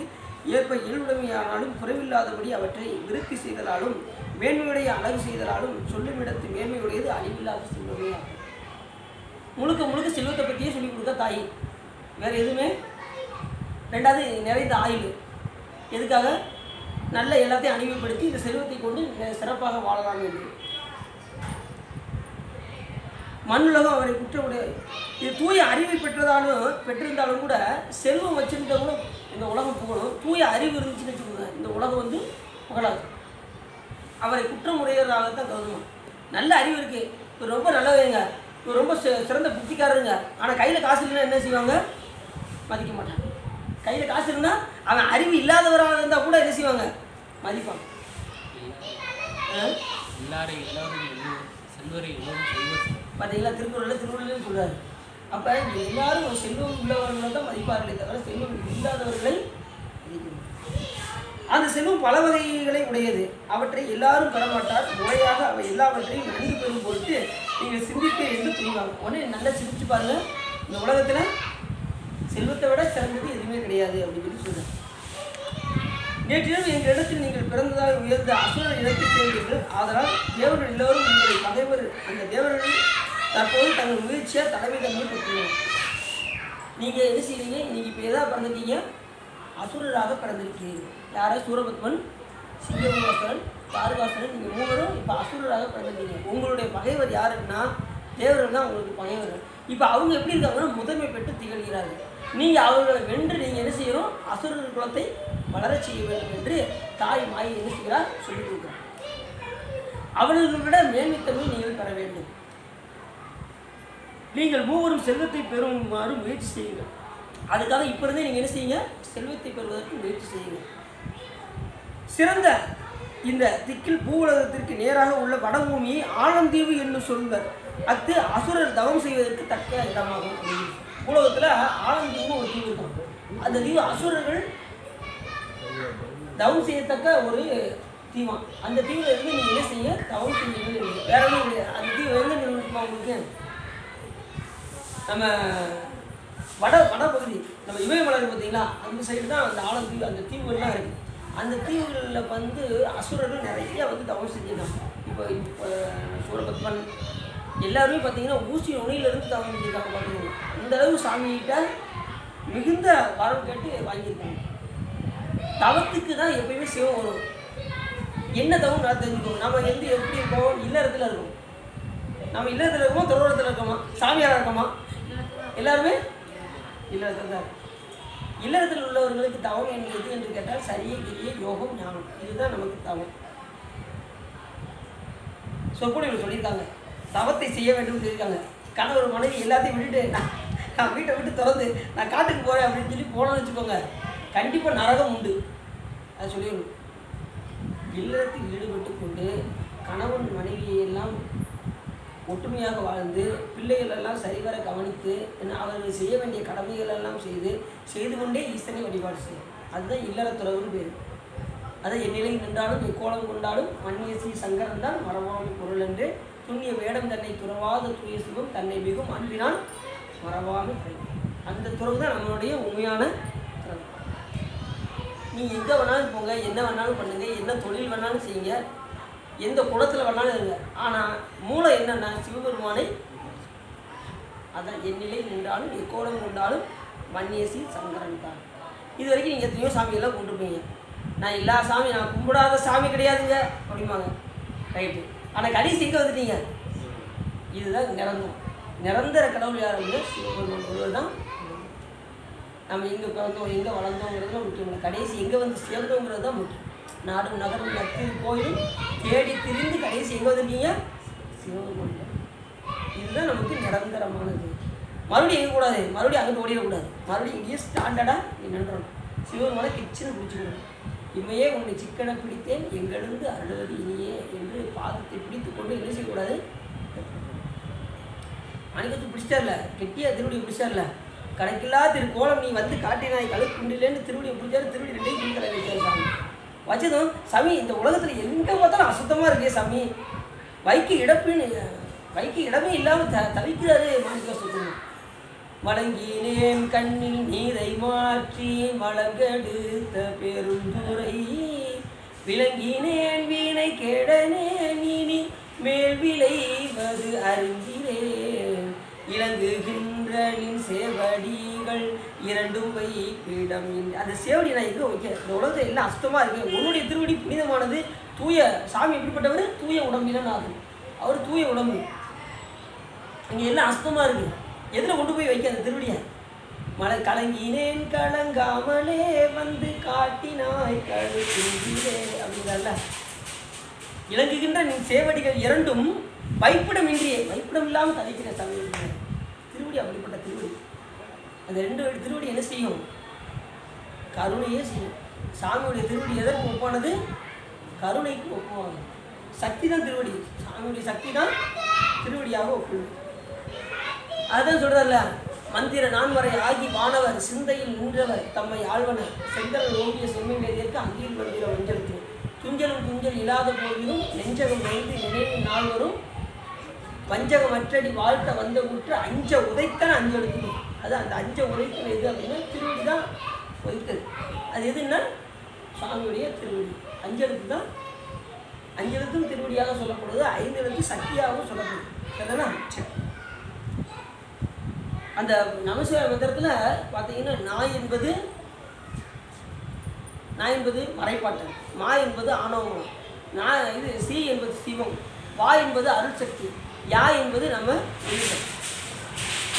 ஏற்ப இயல்புடைமையானாலும் குறைவில்லாதபடி அவற்றை விருத்தி செய்தலாலும் மேன்மையுடைய அழகு செய்தலாலும் சொல்லுமிடத்து மேன்மையுடையது அழிவில்லாத செல்வமே ஆகும். முழுக்க செல்வத்தை பற்றியே சொல்லிக் கொடுக்க தாய், வேறு எதுவுமே. ரெண்டாவது நிறைந்த ஆயுள். எதுக்காக? நல்ல எல்லாத்தையும் அணிமைப்படுத்தி இந்த செல்வத்தை கொண்டு சிறப்பாக வாழலாம் என்று. மண்ணுலகம் அவரை குற்றமுடைய. இது தூய அறிவை பெற்றிருந்தாலும் கூட செல்வம் வச்சிருந்தவங்களும் இந்த உலகம் புகழும். தூய அறிவு இருந்துச்சுன்னு வச்சுக்கோங்க, இந்த உலகம் புகழாது. அவரை குற்றமுடையதாகத்தான் கருதுமா. நல்ல அறிவு இருக்குது, இப்போ ரொம்ப நல்லவங்க, இப்போ ரொம்ப சிறந்த புத்திக்காரருங்க, ஆனால் கையில் காசு இல்லைன்னா என்ன செய்வாங்க? மதிக்க மாட்டாங்க. கையில் காசு இருந்தால் அவன் அறிவு இல்லாதவராக இருந்தால் கூட என்ன செய்வாங்க? மதிப்பாங்க. பார்த்தீங்களா? திருக்குறளில் சொல்கிறாரு. அப்போ எல்லாரும் செல்வம் உள்ளவர்களை தான் மதிப்பார்களே தவிர செல்வம் இல்லாதவர்களை மதிக்கணும். அந்த செல்வம் பல வகைகளை உடையது, அவற்றை எல்லாரும் பெறமாட்டார். முறையாக அவை எல்லாவற்றையும் நன்கு பெறும் பொருட்டு நீங்கள் சிந்தித்து என்று துணிவாங்க. உடனே நல்லா சிந்திச்சு பாருங்கள், இந்த உலகத்தில் செல்வத்தை விட சிறந்தது எதுவுமே கிடையாது அப்படின்னு சொல்லி சொல்கிறேன். நேற்றிரவு எங்கள் இடத்தில் நீங்கள் பிறந்ததாக உயர்ந்த அசுரர் இடத்தில் சேர்ந்தீர்கள். ஆதலால் தேவர்கள் எல்லோரும் உங்களை பகைவர். அந்த தேவர்கள் தற்போது தங்கள் முயற்சியாக தலைமை தன்மை பெற்றுள்ளோம். நீங்கள் என்ன செய்வீங்க? இன்னைக்கு இப்போ எதாவது பிறந்துட்டீங்க, அசுரராக பிறந்திருக்கிறீர்கள். யாராவது சூரபத்மன், சிங்கமுகாசுரன், தாரகாசுரன், நீங்கள் மூவரும் இப்போ அசுரராக பிறந்திருக்கீங்க. உங்களுடைய பகைவர் யாருன்னா தேவர்கள் தான் உங்களுக்கு பகைவர்கள். இப்போ அவங்க எப்படி இருக்காங்கன்னா முதன்மை பெற்று திகழ்கிறார்கள். நீங்கள் அவர்களை வென்று நீங்கள் என்ன செய்யணும்? அசுரர் குலத்தை வளரச் செய்ய வேண்டும் என்று தாய் மாயை என்ன செய்கிறார்? சொல்லிக் கொடுக்கிறார். அவர்களை விட மேன்மைத்தன்மை நீங்கள் பெற வேண்டும். நீங்கள் மூவரும் செல்வத்தை பெறுமாறு முயற்சி செய்யுங்கள். அதுக்காக இப்போ இருந்தே நீங்கள் என்ன செய்யுங்க? செல்வத்தை பெறுவதற்கு முயற்சி செய்யுங்கள். சிறந்த இந்த திக்கில் பூவுலகத்திற்கு நேராக உள்ள வடபூமியை ஆலந்தீவு என்று சொல்வர். அத்து அசுரர் தவம் செய்வதற்கு தக்க இடமாகும். உலகத்தில் ஆலந்தீவுன்னு ஒரு தீவு இருக்கும். அந்த தீவு அசுரர்கள் தவம் செய்யத்தக்க ஒரு தீவம். அந்த தீவில் இருந்து நீங்கள் என்ன செய்ய? தவம் செய்யுங்கள். வேற ஒன்றும் இல்லை. அந்த தீவு எங்கே நிறுவனமா உங்களுக்கு? நம்ம வடபகுதி நம்ம இமயமலை பார்த்தீங்களா, அந்த சைடு தான் அந்த ஆலந்தீவு, அந்த தீவுகள்லாம் இருக்குது. அந்த தீவுகளில் வந்து அசுரர்கள் நிறைய வந்து தவம் செஞ்சுருக்காங்க. இப்போ சூரபத்மன் எல்லாருமே பார்த்தீங்கன்னா ஊசி நுனியிலிருந்து தவம் செஞ்சுருக்காங்க. பார்த்தீங்கன்னா அந்த அளவு சாமிகிட்ட மிகுந்த வரம் கேட்டு வாங்கியிருக்காங்க. தவத்துக்கு தான் எப்பயுமே சிவம் வரும். என்ன தவம் நான் தெரிஞ்சுக்கோங்க. நம்ம எப்படி இருக்கோம்? இல்லறத்தில் இருக்கோம். நம்ம இல்லறத்தில் இருக்கோமா, துறவரத்தில் இருக்கோமா, சாமியாராக இருக்கோமா? எல்லாருமே இல்லறத்தில் தான். இல்லறத்தில் உள்ளவர்களுக்கு தவம் எது என்று கேட்டால் சரிய கிரிய யோகம் ஞானம், இதுதான் நமக்கு தவம். சொற்பொழிவில் சொல்லியிருக்காங்க, தவத்தை செய்ய வேண்டும் சொல்லியிருக்காங்க. கணவர் மனைவி எல்லாத்தையும் விட்டுட்டு நான் வீட்டை விட்டு திறந்து நான் காட்டுக்கு போகிறேன் அப்படின்னு சொல்லி போனோன்னு வச்சுக்கோங்க, கண்டிப்பாக நரகம் உண்டு. அது சொல்லிடணும். இல்லறத்தில் ஈடுபட்டு கொண்டு கணவன் மனைவியெல்லாம் ஒற்றுமையாக வாழ்ந்து பிள்ளைகளெல்லாம் சரிவர கவனித்து அவர்கள் செய்ய வேண்டிய கடமைகளெல்லாம் செய்து கொண்டே ஈசனை வழிபாடு செய்யும். அதுதான் இல்லறத்துறவுன்னு பேர். அதை எந்நிலை நின்றாலும் எக்கோலம் கொண்டாலும் மன்னிய ஸ்ரீ சங்கரன் தான் மரபாமை பொருள் என்று துண்ணிய வேடம் தன்னை துறவாத தூய சிவம் தன்னை மிகும் அன்பினால் மரபாமை கிடைக்கும். அந்த துறவு தான் நம்மளுடைய உண்மையான துறவு. நீ எங்கே வேணாலும் போங்க, என்ன வேணாலும் பண்ணுங்க, என்ன தொழில் வேணாலும் செய்யுங்க, எந்த குளத்தில் வேணாலும் இருங்க. ஆனால் மூளை என்னன்னா சிவபெருமானை. அதான் எந்நிலை நின்றாலும் எக்கோலம் கொண்டாலும் மன்னியசி சங்கரன் தான். இது வரைக்கும் நீங்கள் எத்தனையோ சாமியெல்லாம் கொண்டுருப்பீங்க. நான் எல்லா சாமி, நான் கும்பிடாத சாமி கிடையாதுங்க அப்படிம்பாங்க. ரைட்டு. ஆனால் கடைசி எங்கே வந்துட்டீங்க? இதுதான் நிரந்தர கடவுள் யாருங்க? சிவபெருமான் ஒருவர் தான். நம்ம எங்கே பிறந்தோம், எங்கே வளர்ந்தோங்கிறது தான் முக்கியம் இல்லை. கடைசி எங்கே வந்து சேர்ந்தோங்கிறது தான் முக்கியம். நாடும் நகரம் நட்பு கோயிலும் தேடி திரிந்து கடைசி எங்கே வந்துட்டீங்க? சிவபெருமான். இதுதான் நமக்கு நிரந்தரமானது. மறுபடியும் எங்கக்கூடாது, மறுபடியும் அங்கிட்டு ஓடிடக்கூடாது. மறுபடியும் இங்கேயே ஸ்டாண்டர்டாக நீ நின்றணும். சிவபெருமானை கிச்சனை பிடிச்சிக்கணும். இம்மையே உன்னை சிக்கனை பிடித்தேன் எங்கிருந்து அருள்வது இனியே என்று பாதத்தை பிடித்து கொண்டு என்ன செய்யக்கூடாது? அன்னைக்கு பிடிச்சிட்டார்ல, கெட்டியா திருவடியை பிடிச்சார்ல, கணக்கில்லா கோலம் நீ வந்து காட்டினாய் கழுக்குண்டிலேன்னு திருவடியை பிடிச்சாரு. திருவடி ரெண்டையும் பிடிக்கிற வைக்கிறாங்க. வச்சதும் சாமி இந்த உலகத்தில் எங்கே பார்த்தாலும் அசுத்தமாக இருக்கே சாமி, வைக்க இடமே இல்லாமல் தவிக்கிறாரு மாணிக்க சுத்தம். வழங்கினேன் கண்ணில் நீரை மாற்றி வழங்கெடுத்த பெருந்துரை, விளங்கினேன் வீணை கெடனேன் இனி மேல் விளைவது அறிந்தினேன், இலங்குகின்ற நின் சேவடிகள் இரண்டும் வைப்பிடம். அந்த சேவடி நான் எங்கே வைக்க? இந்த உலகத்தில் எல்லாம் அசுத்தமாக இருக்கு. உன்னுடைய திருவடி புனிதமானது. தூய சாமி எப்படிப்பட்டவர்? தூய உடம்பிலன்னு ஆகும். அவர் தூய உடம்பு. இங்கே எல்லாம் அசுத்தமாக இருக்குது. எதில் கொண்டு போய் வைக்க அந்த திருவடியை? மலை கலங்கினேன் கலங்காமலே வந்து காட்டினாய் கழுத்திலே அப்படிங்கிறல்ல. இலங்குகின்ற நின் சேவடிகள் இரண்டும் வைப்பிடமின்றியே, வைப்பிடம் இல்லாமல் தவிக்கிற சமயம் திருவடி. அப்படிப்பட்ட திருவடி. அந்த ரெண்டு திருவடி என்ன செய்யும்? கருணையே செய்யும். சாமியுடைய திருவடி எதற்கு ஒப்பானது? கருணைக்கு ஒப்புவாங்க. சக்தி தான் திருவடி. சாமியுடைய சக்தி தான் திருவடியாக ஒப்புது. அதுதான் சொல்றதில்ல, மந்திர நான்மறை ஆகி வானவர் சிந்தையில் நின்றவர் தம்மை ஆழ்வனர் செங்கல் ஓவிய செம்மை வேதியற்கு அங்கியில் மந்திர வஞ்சலுக்கு துஞ்சலும் துஞ்சல் இல்லாத போதிலும் நெஞ்சகம் வைந்து நினைவு நால்வரும் வஞ்சகமற்றடி வாழ்த்த வந்த கூற்று அஞ்ச உதைத்தான் அஞ்செடுக்கணும். அது அந்த அஞ்ச உதைத்தல் எது அப்படின்னா திருவடி தான் உதைத்தது. அது எதுன்னா சுவாமியுடைய திருவடி. 5 எழுத்து தான், 5 எழுத்தும் திருவடியாக சொல்லப்படுது, 5 எழுத்து சக்தியாகவும் சொல்லப்படுது. சரிதானா? சரி. அந்த நமசிவாய மந்திரத்தில் பார்த்தீங்கன்னா நான் என்பது மறைப்பாட்டன், மா என்பது ஆணவம், இது சி என்பது சிவம், வா என்பது அருள் சக்தி, யா என்பது நம்ம உயிர்கள்.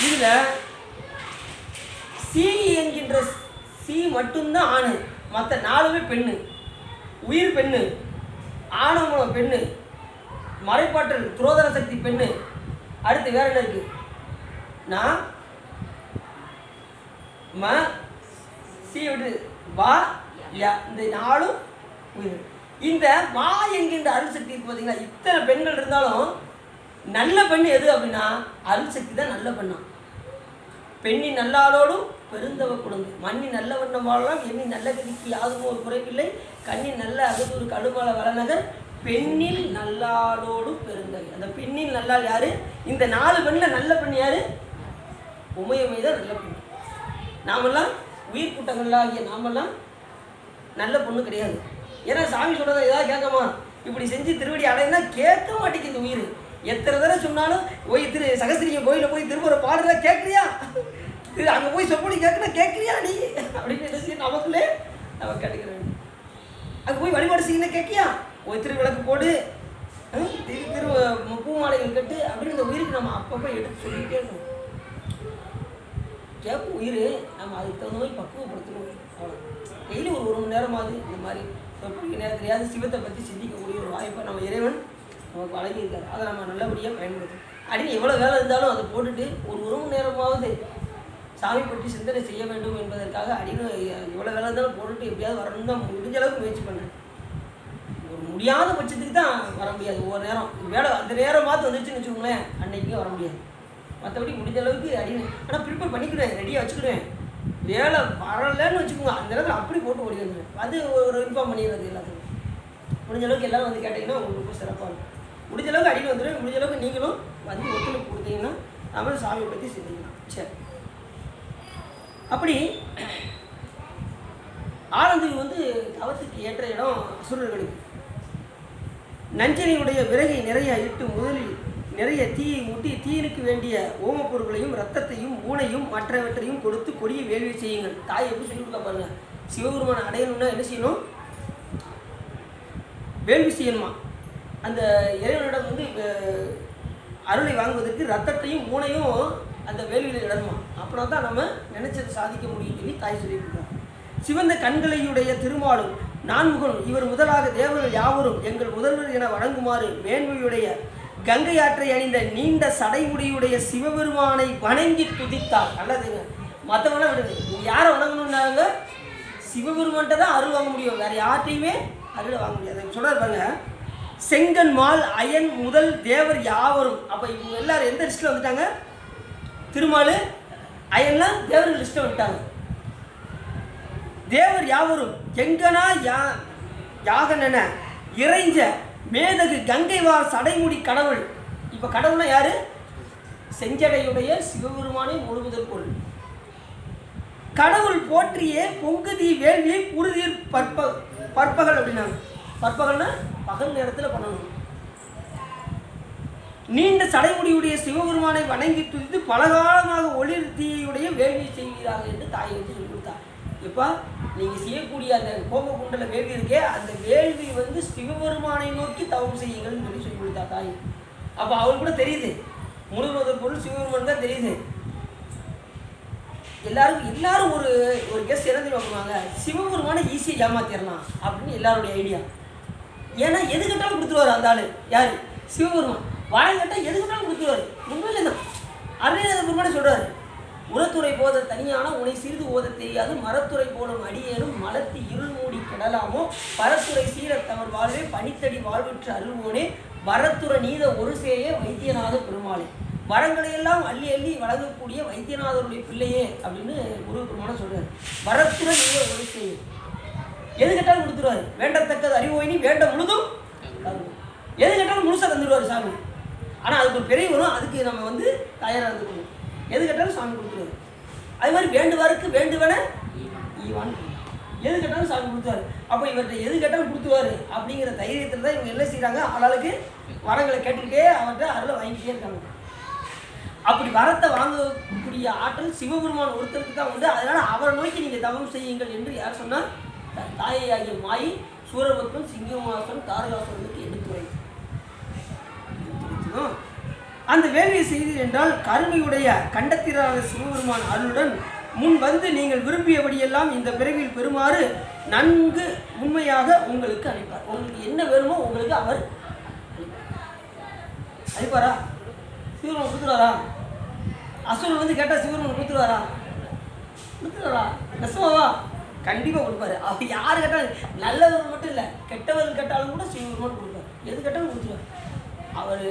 இதில் சி என்கின்ற சி மட்டும்தான் ஆணு, மற்ற 4மே பெண்ணு. உயிர் பெண்ணு, ஆணவம் பெண்ணு, மறைப்பாற்றல் துரோதர சக்தி பெண்ணு. அடுத்து வேற என்ன இருக்கு? நான் ம சி விட்டு வா யா, இந்த 4ம் உயிர். இந்த மா என்கின்ற அருள் சக்தி பார்த்தீங்கன்னா, இத்தனை பெண்கள் இருந்தாலும் நல்ல பெண் எது அப்படின்னா அருள் சக்தி தான் நல்ல பெண்ணா. பெண்ணின் நல்லாளோடும் பெருந்தவ குழந்தை, மண்ணின் நல்ல வண்ணம் வாழலாம், எண்ணின் நல்ல கதிக்கு யாதும் ஒரு குறைப்பில்லை, கண்ணின் நல்ல அகதூர் கடுமல வளநகர், பெண்ணில் நல்லாளோடும் பெருந்தகை. அந்த பெண்ணில் நல்லாள் யாரு? இந்த 4 பெண்ணில் நல்ல பெண் யாரு? உமையுமை தான் நல்ல பெண். நாமெல்லாம் உயிர் கூட்டங்களாகிய நாமெல்லாம் நல்ல பொண்ணு கிடையாது. ஏன்னா சாமி சொல்கிறத ஏதாவது கேட்கமா? இப்படி செஞ்சு திருவடி அடையினா கேட்க மாட்டேங்குது இந்த உயிர். எத்தனை தடவை சொன்னாலும் போய் சகஸ்திரிங்க கோயிலில் போய் திருமுறை பாடுறதா கேட்குறியா? அங்கே போய் சொப்படி கேட்குறா கேட்குறியா நீ அப்படின்னு நினைச்சு நமக்குள்ளே நம்ம கேட்டுக்கிறேன். அங்கே போய் வழிபாடு செய்யணும் கேட்கியா? போய் திருவிளக்கு போடு, பூ மாலைகள் கட்டு அப்படின்னு இந்த உயிருக்கு நம்ம அப்பப்போ எடுத்து சொல்லிக்கிட்டே இருக்கணும். கேட்கும் உயிர், நம்ம அதுக்கு தகுந்த மாதிரி பக்குவப்படுத்தணும். அவ்வளோ டெய்லி ஒரு மணி நேரமாவது இந்த மாதிரி சொற்பொழிக்க நேரத்திலையாவது சிவத்தை பற்றி சிந்திக்கக்கூடிய ஒரு வாய்ப்பை நம்ம இறைவன் நமக்கு வழங்கியிருக்காரு. அதை நம்ம நல்லபடியாக பயன்படுத்தணும். அப்படின்னு எவ்வளோ வேலை இருந்தாலும் அதை போட்டுட்டு ஒரு மணி நேரமாவது சாமி பற்றி சிந்தனை செய்ய வேண்டும் என்பதற்காக அப்படின்னு எவ்வளோ வேலை இருந்தாலும் போட்டுட்டு எப்படியாவது வரணும்னு தான் முடிஞ்ச அளவுக்கு முயற்சி பண்ணேன். ஒரு முடியாத பட்சத்துக்கு தான் வர முடியாது. ஒவ்வொரு நேரம் வேலை அந்த நேரம் பார்த்து வந்துச்சுன்னு வச்சுக்கோங்களேன், அன்னைக்கு வர முடியாது. மற்றபடி முடிஞ்ச அளவுக்கு அப்படின்னு ஆனால் ப்ரிப்பேர் பண்ணிக்கிடுவேன், ரெடியாக வச்சுக்கிடுவேன். வேலை வரலன்னு வச்சுக்கோங்க, அந்த நேரத்தில் அப்படி போட்டு ஓடி வந்துடுவேன். அது ஒரு இன்ஃபார்ம் பண்ணிடுறது எல்லாத்துக்கும். முடிஞ்ச அளவுக்கு எல்லோரும் வந்து கேட்டிங்கன்னா உங்களுக்கு ரொம்ப சிறப்பாக இருக்கும். முடிஞ்ச அளவுக்கு அடிக்க வந்துடுவேன். முடிஞ்ச அளவுக்கு நீங்களும் வந்து ஒத்துழைப்பு கொடுத்தீங்கன்னா நம்ம சாமியை பற்றி சிந்திக்கலாம். சரி, அப்படி ஆனந்துக்கு வந்து தவத்துக்கு ஏற்ற இடம் அசுரர்களுக்கு. நஞ்சனையுடைய விறகை நிறைய இட்டு முதலில் நிறைய தீயை மூட்டி தீயனுக்கு வேண்டிய ஓமப் பொருட்களையும் ரத்தத்தையும் ஊனையும் மற்றவற்றையும் கொடுத்து கொடிய வேள்வி செய்யுங்கள். தாய் எப்படி சொல்லி கொடுக்க பாருங்க. சிவபெருமானை அடையணும்னா என்ன செய்யணும்? வேள்வி செய்யணுமா. அந்த இறைவனிடம் வந்து அருளை வாங்குவதற்கு ரத்தத்தையும் ஊனையும் அந்த வேள்வியில் இடணுமா. அப்படின்னா தான் நம்ம நினைச்சதை சாதிக்க முடியும் சொல்லி தாய் சொல்லி கொடுக்குறாங்க. சிவந்த கண்களையுடைய திருமாலும் நான்முகனும் இவர் முதலாக தேவர்கள் யாவரும் எங்கள் முதல்வர் என வணங்குமாறு மேன்மையுடைய கங்கை ஆற்றை அணிந்த நீண்ட சடைமுடியுடைய சிவபெருமானை வணங்கி துதித்தார். நல்லதுங்க. மற்றவங்களாம் விடுங்க, யாரை வணங்கணும்னாங்க? சிவபெருமான்கிட்ட தான் அருள் வாங்க முடியும், வேற யார்ட்டையுமே அருளை வாங்க முடியாது. சொல்றாரு பாருங்க, செங்கன் மால் அயன் முதல் தேவர் யாவரும். அப்போ இவங்க எல்லாரும் எந்த லிஸ்ட்டில் வந்துட்டாங்க? திருமால் அயன்லாம் தேவர்கள் லிஸ்ட்டில் வந்துட்டாங்க. தேவர் யாவரும் எங்கனா யாகன இறைஞ்ச மேதகு கங்கைவார் சடைமுடி கடவுள். இப்போ கடவுள்னா யாரு? செஞ்சடையுடைய சிவபெருமானை முழுவதற்கு பொருள். கடவுள் போற்றியே பொங்குதி வேள்வியை உறுதியில் பற்பகல் அப்படின்னாங்க. பற்பகல்னா பகல் நேரத்தில் பண்ணணும். நீண்ட சடைமுடியுடைய சிவபெருமானை வணங்கி துதித்து பலகாலமாக ஒளிர் தீயுடைய வேள்வி செய்வீராக என்று தாயை வந்து சொல்லி கொடுத்தார். இப்போ நீங்கள் செய்யக்கூடிய அந்த கோபகுண்டல வேள்வி இருக்கே, அந்த வேள்வி வந்து சிவபெருமானை நோக்கி தவம் செய்யுங்கள்னு சொல்லி கொடுத்தா தாய். அப்போ அவள் கூட தெரியுது, முழுவதற்கு பொருள் சிவபெருமான் தான் தெரியுது. எல்லாரும் ஒரு ஒரு கெஸ்ட் என்ன தெரியுமா பண்ணுவாங்க? சிவபெருமானை ஈஸியாக ஏமாத்திடலாம் அப்படின்னு எல்லாருடைய ஐடியா. ஏன்னா எது கட்டாலும் கொடுத்துருவார் அந்த ஆள். யார்? சிவபெருமான். வாழை கட்டால் எது கட்டாலும் கொடுத்துருவார். உண்மையிலே தான் அருணாத பெருமானே சொல்கிறார், உரத்துறை போத தனியான உனை சிறிது ஓத தெரியாது, மரத்துறை போலும் அடியேனும் மலத்தி இருள் மூடி கிடலாமோ, பரத்துறை சீரத்தவர் வாழ்வே பனித்தடி வாழ்விற்று அருள்வோனே, வரத்துறை நீத ஒரு சேய வைத்தியநாத பெருமாளே, வரங்களையெல்லாம் அள்ளி அள்ளி வழங்கக்கூடிய வைத்தியநாதருடைய பிள்ளையே அப்படின்னு முருகப்பெருமானை சொல்கிறார். வரத்துறை நீத ஒரு சேய, எது கேட்டாலும் கொடுத்துருவார். வேண்டத்தக்கது அறிவோயினி வேண்ட முழுதும் எது கேட்டாலும் முழுசாக தந்துடுவார் சாமி. ஆனால் அதுக்கு ஒரு பெரிய வரும், அதுக்கு நம்ம வந்து தயாராக இருந்துக்கணும். எது கேட்டாலும் சாமி கொடுத்துருவார். அது மாதிரி வேண்டுவாருக்கு வேண்டுவன ஈவான். எது கேட்டாலும் சாமி கொடுத்துருவாரு. அப்போ இவர்கிட்ட எது கேட்டாலும் கொடுத்துருவாரு அப்படிங்கிற தைரியத்தில் தான் இவங்க என்ன செய்கிறாங்க, ஆளாளுக்கு வரங்களை கேட்டுக்கிட்டே அவர்கிட்ட அருளை வாங்கிக்கிட்டே இருக்காங்க. அப்படி வரத்தை வாங்கக்கூடிய ஆற்றல் சிவபெருமான் ஒருத்தருக்கு தான் உண்டு. அதனால் அவரை நோக்கி நீங்கள் தவம் செய்யுங்கள் என்று யார் சொன்னால், தாயை ஆகிய மாயி சூரபத்மன் சிங்கமாசன் தாரகாசுரனுக்கு எடுத்துரைத்து அந்த வேள்வியை செய்தீர் என்றால் கருமையுடைய கண்டத்திரான சிவபெருமான் அருளுடன் முன் வந்து நீங்கள் விரும்பியபடியெல்லாம் இந்த பிறவியில் பெறுமாறு நன்கு உண்மையாக உங்களுக்கு அளிப்பார். உங்களுக்கு என்ன வேணுமோ உங்களுக்கு அவர் அளிப்பாரா? சிவபெருமான் கொடுத்துருவாரா? அசுரன் வந்து கேட்டால் சிவபெருமான் கொடுத்துருவாரா? கொடுத்துருவாரா? நெசமாவா? கண்டிப்பாக கொடுப்பாரு. அவர் யார் கேட்டாலும், நல்லவர்கள் மட்டும் இல்லை, கெட்டவர்கள் கேட்டாலும் கூட சிவபெருமான் கொடுப்பார். எது கேட்டாலும் கொடுத்துருவார் அவர்.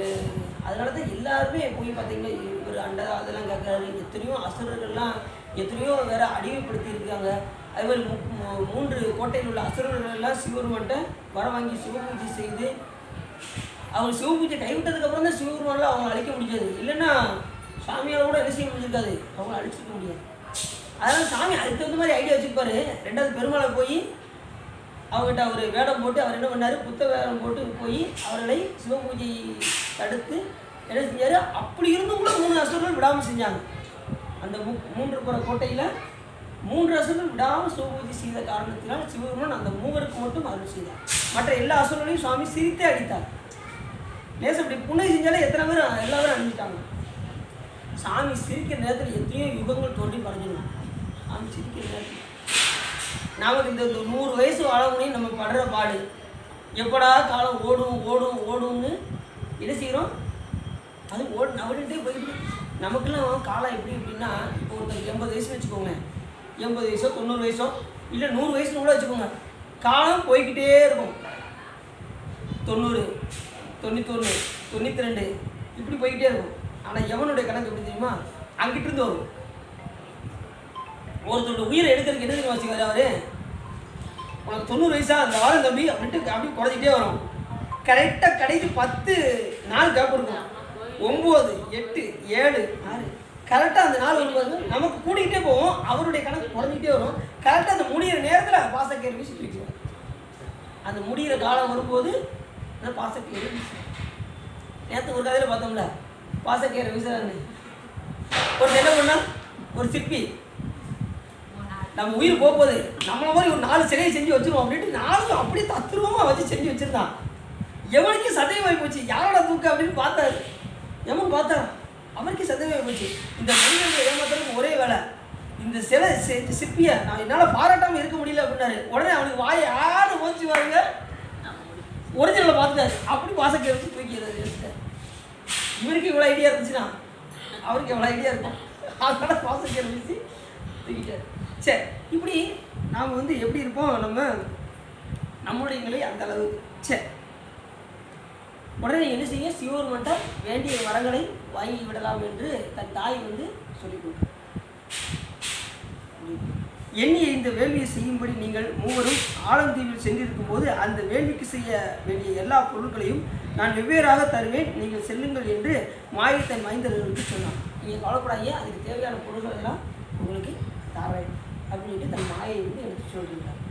அதனால தான் எல்லாருமே போய் பார்த்தீங்கன்னா இவர் அதெல்லாம் கேட்குறாரு. எத்தனையோ அசுரர்கள்லாம் எத்தனையோ வேற அடிமைப்படுத்தி இருக்காங்க. அதுமாதிரி 3 கோட்டையில் உள்ள அசுரர்கள்லாம் சிவபெருமான்கிட்ட வர வாங்கி சிவபூஜை செய்து அவங்க சிவபூஜை கைவிட்டதுக்கப்புறம் தான் சிவபெருமானில் அவங்க அழிக்க முடியாது. இல்லைன்னா சாமியால் கூட என்ன செய்ய முடிஞ்சிருக்காது, அவங்கள அழிச்சிக்க முடியாது. அதனால் சாமி அதுக்கு தகுந்த மாதிரி ஐடியா வச்சுருப்பாரு. 2வது பெருமாளை போய் அவங்ககிட்ட அவர் வேடம் போட்டு அவர் என்ன பண்ணார், புத்த வேடம் போட்டு போய் அவர்களை சிவபூஜை தடுத்து என்ன செஞ்சார். அப்படி இருந்தும் கூட 3 அசுரர்கள் விடாமல் செஞ்சாங்க. அந்த 3 புற கோட்டையில் 3 அசுரர்கள் விடாமல் சிவபூஜை செய்த காரணத்தினால் சிவபெருமான் அந்த 3க்கு மட்டும் அருள் செய்தார். மற்ற எல்லா அசுரர்களையும் சுவாமி சிரித்தே அடித்தார். லேசம் அப்படி புண்ணை செஞ்சாலே எத்தனை பேர் எல்லாரும் அணிஞ்சிட்டாங்க. சாமி சிரிக்கிற நேரத்தில் எத்தனையோ யுகங்கள் தோன்றி பறஞ்சிடணும். சாமி சிரிக்கிற நேரத்தில் நமக்கு இந்த 100 வயசு வாழவுனையும் நம்ம படுற பாடு, எப்படா காலம் ஓடும் ஓடும் ஓடும்னு என்ன செய்கிறோம். அது நவடிட்டே போயிட்டு நமக்குலாம் காலம் எப்படி எப்படின்னா, இப்போ ஒரு 80 வயசுன்னு வச்சுக்கோங்க, 80 வயசோ 90 வயசோ இல்லை 100 வயசுன்னு கூட வச்சுக்கோங்க, காலம் போய்கிட்டே இருக்கும். 90, 91, 92 இப்படி போய்கிட்டே இருக்கும். ஆனால் எவனுடைய கணக்கு எப்படி தெரியுமா, அங்கிட்டு இருந்து வரும். ஒருத்தரோட உயிரை எடுக்கிறதுக்கு என்ன தெரியுமா வச்சுக்காரு அவர், உனக்கு 90 வயசா அந்த வாரம் தம்பி அப்படின்ட்டு அப்படி குறைஞ்சிட்டே வரும். கரெக்டாக கடைசி 10 நாள் கேப் இருக்கும். 9, 8, 7, 6 கரெக்டாக அந்த நாள் வரும்போது நமக்கு கூட்டிகிட்டே போவோம். அவருடைய கணக்கு குறைஞ்சிட்டே வரும். கரெக்டாக அந்த முடிகிற நேரத்தில் பாசக்கேர் வீசி தூக்கிடுவோம். அந்த முடிகிற காலம் வரும்போது அந்த பாசக்கேர் வீசி, நேற்று ஒரு கதையில் பார்த்தோம்ல பாசக்கேரை வீசுறாருன்னு. ஒரு என்ன பண்ணா, ஒரு சிற்பி நம்ம உயிர் போகும்போது நம்மளை மாதிரி ஒரு 4 சிலையை செஞ்சு வச்சுருவோம் அப்படின்ட்டு 4 அப்படியே தத்துருவமாக வச்சு செஞ்சு வச்சுருந்தான். எவனுக்கு சதயமாகி போச்சு, யாரோட தூக்க அப்படின்னு பார்த்தாரு. எவன் பார்த்தா அவருக்கு சதயமாகி போச்சு. இந்த மனிதர்கள் ஏமாத்துறதுக்கு ஒரே வேலை, இந்த சிலை சிற்பியை நான் என்னால் பாராட்டாமல் இருக்க முடியல அப்படின்னாரு. உடனே அவனுக்கு வாயை ஆட போச்சு பாருங்க, ஒரிஜினலை பார்த்துட்டாரு. அப்படி பாசக்கேரை வச்சு தூக்கிடுறாரு. இவருக்கு இவ்வளோ ஐடியா இருந்துச்சுன்னா அவருக்கு எவ்வளோ ஐடியா இருக்கும். அதனால் பாசக்கேரை வீசி தூக்கிட்டார். சரி, இப்படி நாம் வந்து எப்படி இருப்போம், நம்மளுடைய நிலை அந்த அளவுக்கு. சரி, உடனே என்ன செய்ய, சிவபெருமான்கிட்ட வேண்டிய வரங்களை வாங்கி விடலாம் என்று தன் தாய் வந்து சொல்லிக் கொடுத்தார். எண்ணிய இந்த வேள்வியை செய்யும்படி நீங்கள் 3வரும் ஆலந்தீவில் சென்றிருக்கும் போது அந்த வேள்விக்கு செய்ய வேண்டிய எல்லா பொருட்களையும் நான் வெவ்வேறாக தருவேன், நீங்கள் செல்லுங்கள் என்று மாயை தன் மைந்தர்களுக்கு சொன்னான். நீங்கள் கவலைப்படாதீங்க, அதுக்கு தேவையான பொருட்கள் எல்லாம் உங்களுக்கு தரேன் அப்படின்ட்டு தன் மாயை வந்து எனக்கு சொல்லியிருக்காங்க.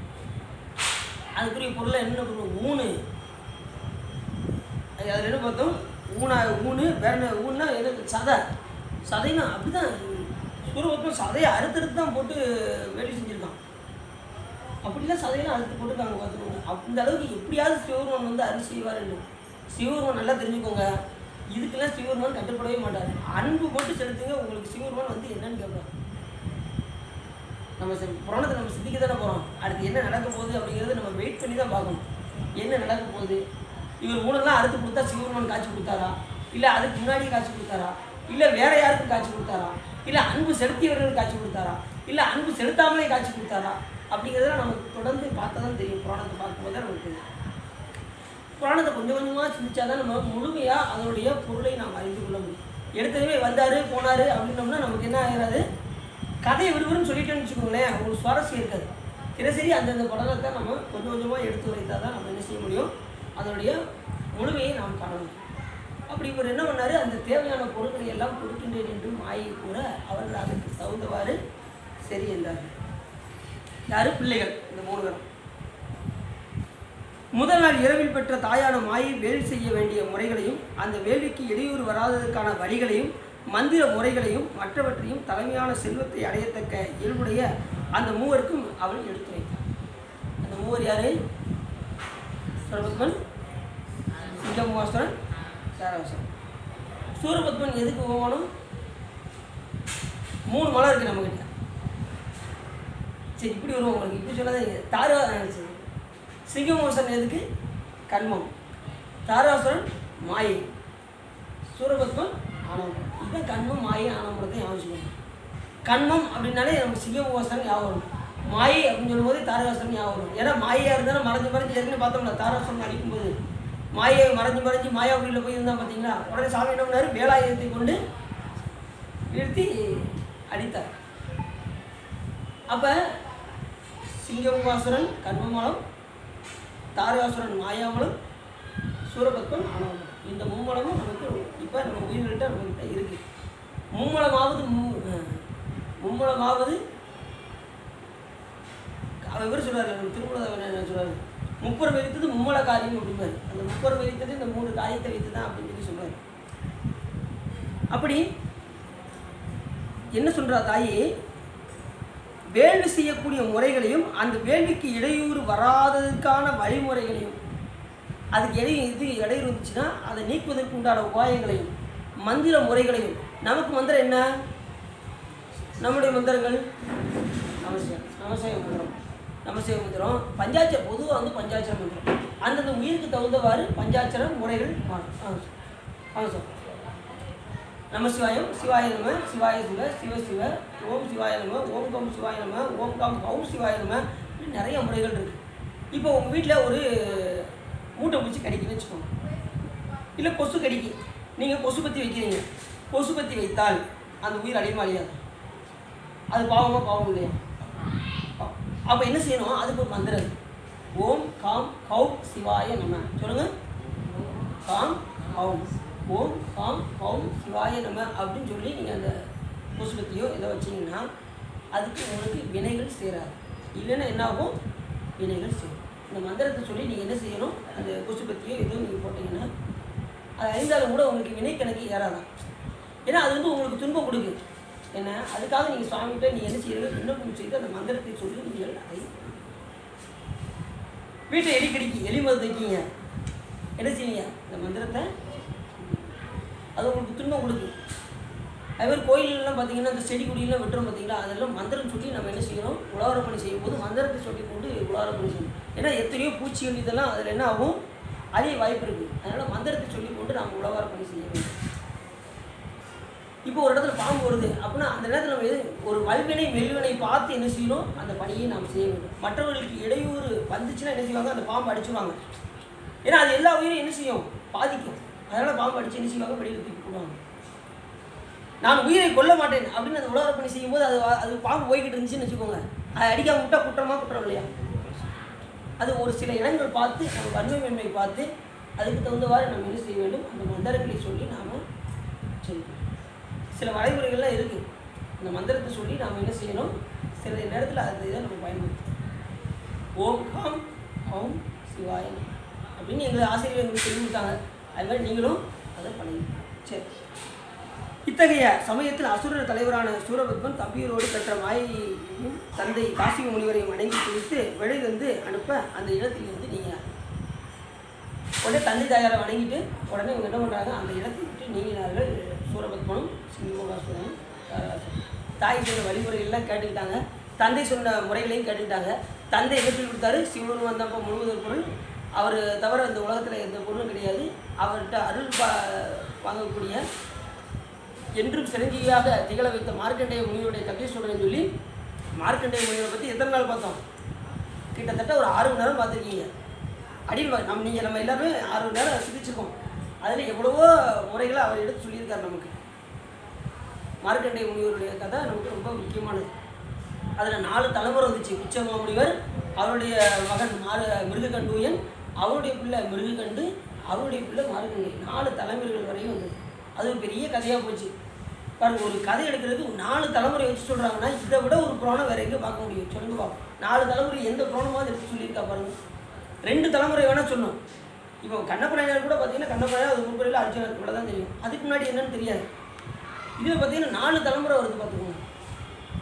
அதுக்குரிய பொருளை என்ன பொருள், 3 அதில் என்ன பார்த்தோம், ஊனு வேற ஊன்னா எது, சதைனா அப்படி தான் சூரபத்மன் சதையை அறுத்தறுத்து தான் போட்டு வேலை செஞ்சுருக்கான். அப்படிலாம் சதையெல்லாம் அறுத்து போட்டுருக்காங்க பார்த்துக்கோங்க. அந்த அளவுக்கு எப்படியாவது சிவபெருமான் வந்து அருள் செய்வாருன்னு சிவபெருமான் நல்லா தெரிஞ்சுக்கோங்க. இதுக்கெல்லாம் சிவபெருமான் கட்டுப்படவே மாட்டார். அன்பு போட்டு செலுத்துங்க, உங்களுக்கு சிவபெருமான் வந்து என்னன்னு கேட்பார். நம்ம புராணத்தை நம்ம சிந்திக்க தானே போகிறோம். அடுத்து என்ன நடக்க போகுது அப்படிங்கிறது நம்ம வெயிட் பண்ணி தான் பார்க்கணும். என்ன நடக்க போகுது, இவர் ஊனெல்லாம் அறுத்து கொடுத்தா சிவபெருமான் காட்சி கொடுத்தாரா, இல்லை அதுக்கு முன்னாடியே காட்சி கொடுத்தாரா, இல்லை வேற யாருக்கும் காட்சி கொடுத்தாரா, இல்லை அன்பு செலுத்தியவர்களுக்கு காட்சி கொடுத்தாரா, இல்லை அன்பு செலுத்தாமலே காட்சி கொடுத்தாரா அப்படிங்கிறதெல்லாம் நமக்கு தொடர்ந்து பார்த்தா தான் தெரியும். புராணத்தை பார்க்கும்போது தான் நமக்கு தெரியும். புராணத்தை கொஞ்சம் கொஞ்சமாக சிந்திச்சா தான் நம்ம முழுமையாக அதனுடைய பொருளை நாம் அறிந்து கொள்ள முடியும். எடுத்ததுமே வந்தார் போனார் அப்படின்னோம்னா நமக்கு என்ன ஆகிறாது, கதையை விடுவிடுன்னு சொல்லிட்டேன்னு வச்சுக்கோங்களேன், உங்களுக்கு சுவாரஸ்யம் இருக்காது. தினசரி அந்தந்த படத்தை நம்ம கொஞ்சம் கொஞ்சமாக எடுத்து வைத்தால் தான் நம்ம என்ன செய்ய முடியும், அதனுடைய முழுமையை நாம் காண முடியும். அப்படி இவர் என்ன பண்ணார், அந்த தேவையான பொருட்களை எல்லாம் கொடுக்கின்றேன் என்று மாயை கூற அவர்கள் அதற்கு தகுந்தவாறு சரி என்றார்கள். யார்? பிள்ளைகள். இந்த 3 கணம். முதல் நாள் இரவில் பெற்ற தாயான மாயை வேள்வி செய்ய வேண்டிய முறைகளையும் அந்த வேள்விக்கு இடையூறு வராததற்கான வழிகளையும் மந்திர முறைகளையும் மற்றவற்றையும் தலைமையான செல்வத்தை அடையத்தக்க இயல்புடைய அந்த மூவருக்கும் அவள் எடுத்துரைத்தார். அந்த மூவர் யாரு? சூரபத்மன், சிங்கமுகாசுரன், தாராசுரன். சூரபத்மன் எதுக்கு போகணும்? 3 மலை இருக்குது நம்மக்கிட்ட. சரி, இப்படி வருவோம் உங்களுக்கு. இப்படி சொல்லாத. சிங்கமுகாசுரன் எதுக்கு? கண்மம். தாராசுரன் மாயை. சூரபத்மன் ஆணவம். இதுதான் கண்மம், மாயை, ஆணவத்தை ஞாபகம். கண்மம் அப்படின்னாலே நம்ம சிங்கமுகாசுரன் ஞாபகம் வரும். மாயை அப்படின்னு சொல்லும்போது தாராசுரன் ஞாபகம் வரும். ஏன்னா மாயையாக இருந்தாலும் மறைஞ்சு ஏற்கனவே பார்த்தோம்ல, தாராசுரன் அடிக்கும்போது மாயை மறைஞ்சு மாயாபுரியில் போய் இருந்தால் பார்த்தீங்களா, உடனே சாமி என்ன பண்ணார்? வேலாயுதத்தை கொண்டு வீழ்த்தி அடித்தார். அப்போ சிங்கமுகாசுரன் கண்மமலம், தாராசுரன் மாயாமலம், சூரபத்மன் ஆணவமலம். இந்த மும்மலமும் நமக்கு இப்போ நம்ம உயிர்கள்ட்ட நம்மகிட்ட இருக்குது. மும்மலமாவது அவர் சொல்கிறார், நம்ம திருமணம் என்ன சொல்கிறார்? முப்புறம் வைத்தது மும்மல காரியம் அப்படிம்பாரு. அந்த முப்புறம் வைத்தது இந்த 3 காரியத்தை வைத்து தான் அப்படின்னு சொல்லி சொல்கிறார். அப்படி என்ன சொல்கிறா தாயி? வேள்வி செய்யக்கூடிய முறைகளையும் அந்த வேள்விக்கு இடையூறு வராததற்கான வழிமுறைகளையும், அதுக்கு இடையூறு இருந்துச்சுன்னா அதை நீக்குவதற்கு உண்டான உபாயங்களையும் மந்திர முறைகளையும். நமக்கு மந்திரம் என்ன? நம்முடைய மந்திரங்கள் நமசிவாய மந்திரம். நமசிவாய மந்திரம் பஞ்சாட்சர, பொதுவாக பஞ்சாட்சர மந்திரம். அந்தந்த உயிருக்கு தகுந்தவாறு பஞ்சாட்சர முறைகள் மாறும். சார், நமசிவாயம், சிவாய நம, சிவாய சிவ, சிவ சிவ, ஓம் சிவாய நம, ஓம் கம் சிவாய நம, ஓம் கம் கௌ சிவாய நம, இப்படி நிறைய முறைகள் இருக்குது. இப்போ உங்கள் வீட்டில் ஒரு மூட்டை பிடிச்சி கடிக்குன்னு வச்சுக்கோங்க, இல்லை கொசு கடிக்கு, நீங்கள் கொசுபத்தி வைக்கிறீங்க. கொசுபத்தி வைத்தால் அந்த உயிர் அழியுமா அழியாது? அது பாவம் இல்லையா? அப்போ என்ன செய்யணும்? அதுக்கு ஒரு மந்திரம். ஓம் காம் கௌ சிவாய நம. சொல்லுங்கள். காம் கௌம், ஓம் காம் கௌம் சிவாய நம அப்படின்னு சொல்லி நீங்கள் அந்த கொசுபத்தியோ இதை வச்சிங்கன்னா அதுக்கு உங்களுக்கு வினைகள் சேராது. இல்லைன்னா என்ன ஆகும்? வினைகள் சேரும். இந்த மந்திரத்தை சொல்லி நீங்கள் என்ன செய்யணும்? அந்த கொசுபத்தியோ எதுவும் நீங்கள் போட்டிங்கன்னா அது அறிந்தாலும் கூட உங்களுக்கு வினை கணக்கு ஏறாதான். ஏன்னா அது உங்களுக்கு துன்பம் கொடுக்குது. என்ன அதுக்காக நீங்கள் சுவாமிகிட்ட நீங்கள் என்ன செய்யறது? விண்ணப்பம் செய்து அந்த மந்திரத்தை சொல்லி நீங்கள் அதை வீட்டை எலி கடிக்கி எலி மருந்து வைக்கிங்க, என்ன செய்வீங்க? இந்த மந்திரத்தை அது உங்களுக்கு துன்பம் கொடுக்கும். அதுமாதிரி கோயிலெலாம் பார்த்தீங்கன்னா அந்த செடி கொடியெல்லாம் வெட்டுறோம் பார்த்தீங்களா, அதெல்லாம் மந்திரம் சொல்லி நம்ம என்ன செய்யணும்? உழவர பணி செய்யும்போது மந்திரத்தை சொல்லி கொண்டு உழவர பணி செய்யணும். ஏன்னா எத்தனையோ பூச்சிகள் இதெல்லாம் அதில் என்ன ஆகும்? அழிய வாய்ப்பு இருக்குது. அதனால் மந்திரத்தை சொல்லி கொண்டு நாம் உழவர பணி செய்ய வேண்டும். இப்போ ஒரு இடத்துல பாம்பு வருது அப்படின்னா அந்த நேரத்தில் நம்ம ஒரு வல்வினை மெல்வினை பார்த்து என்ன செய்யணும்? அந்த பணியை நாம் செய்ய வேண்டும். மற்றவர்களுக்கு இடையூறு வந்துச்சுன்னா என்ன செய்வாங்க? அந்த பாம்பு அடிச்சுடுவாங்க. ஏன்னா அது எல்லா உயிரும் என்ன செய்யும்? பாதிக்கும். அதனால் பாம்பு அடித்து என்ன செய்வாங்க? வெளியில் தூக்கி போடுவாங்க. நான் உயிரை கொல்ல மாட்டேன் அப்படின்னு அந்த உலக பணி செய்யும்போது அது பாம்பு போய்கிட்டு இருந்துச்சுன்னு வச்சுக்கோங்க, அதை அடிக்காம விட்டா குற்றம் இல்லையா? அது ஒரு சில இடங்கள் பார்த்து நம்ம வன்மை பார்த்து அதுக்கு தகுந்தவாறு நம்ம என்ன செய்ய வேண்டும்? அந்த மந்திரங்களை சொல்லி நாம் செய்யணும். சில வழிமுறைகள்லாம் இருக்குது. அந்த மந்திரத்தை சொல்லி நாம் என்ன செய்யணும்? சில நேரத்தில் அந்த இதை நம்ம பயன்படுத்தணும். ஓம் காம் ஓம் சிவாய அப்படின்னு எங்கள் ஆசிரியர் எங்களுக்கு சொல்லி கொடுத்தாங்க. அது மாதிரி நீங்களும் அதை பண்ணிக்கணும். சரி, இத்தகைய சமயத்தில் அசுரர் தலைவரான சூரபத்மன் தம்பியரோடு பெற்ற மாயையும் தந்தை காசிம முனிவரையும் வணங்கி குறித்து வெளியிலிருந்து அனுப்ப அந்த இடத்திலிருந்து நீங்கள் உடனே தந்தை தாயாரை வணங்கிட்டு உடனே இவங்க என்ன பண்ணுறாங்க? அந்த இடத்தை விட்டு நீங்கினார்கள். சூரபத்மனும் சிங்கமுகாசுரனும் தாய் சொன்ன வழிமுறைகள்லாம் கேட்டுக்கிட்டாங்க. தந்தை சொன்ன முறைகளையும் கேட்டுக்கிட்டாங்க. தந்தை என்ன சொல்லி கொடுத்தாரு? சிவன் வந்தப்போ முழுவதற்கு பொருள் அவர் தவிர இந்த உலகத்தில் எந்த பொருளும் கிடையாது. அவர்கிட்ட அருள் வாங்கக்கூடிய என்றும் சிரஞ்சீவியாக திகழ வைத்த மார்க்கண்டேய முனிவருடைய கதையை சொல்கிறேன்னு சொல்லி மார்க்கண்டேய முனிவரை பற்றி எத்தனை நாள் பார்த்தோம்? கிட்டத்தட்ட ஒரு 6 மணி நேரம் பார்த்துருக்கீங்க. அடியில் நம்ம எல்லாருமே 6 மணி நேரம் சிந்திச்சிருக்கோம். அதில் எவ்வளவோ முறைகளை அவர் எடுத்து சொல்லியிருக்கார் நமக்கு. மார்க்கண்டேய முனிவருடைய கதை நமக்கு ரொம்ப முக்கியமானது. அதில் 4 தலைமுறை வந்துச்சு. உச்சமாமுனிவர், அவருடைய மகன் மிருககண்டூயன், அவருடைய பிள்ளை மிருககண்டு, அவருடைய பிள்ளை மார்க்கண்டேயன், 4 தலைமுறைகள் வரையும் வந்தது. அது ஒரு பெரிய கதையாக போச்சு. பாருங்க, ஒரு கதை எடுக்கிறதுக்கு 4 தலைமுறை வச்சு சொல்கிறாங்கன்னா இதை விட ஒரு புராணம் வேறு எங்கே பார்க்க முடியும் சொல்லுங்க பார்ப்போம். 4 தலைமுறை எந்த புராணமாவது எடுத்து சொல்லியிருக்கா பாருங்க. 2 தலைமுறை வேணால் சொன்னோம். இப்போ கண்ணப்பநாயனார் கூட பார்த்தீங்கன்னா கண்ணப்பநாயனார் அது முன்புறையில் அர்ஜுனருக்கு கூட தான் தெரியும், அதுக்கு முன்னாடி என்னன்னு தெரியாது. இதில் பார்த்தீங்கன்னா 4 தலைமுறை வருது பார்த்துக்கோங்க.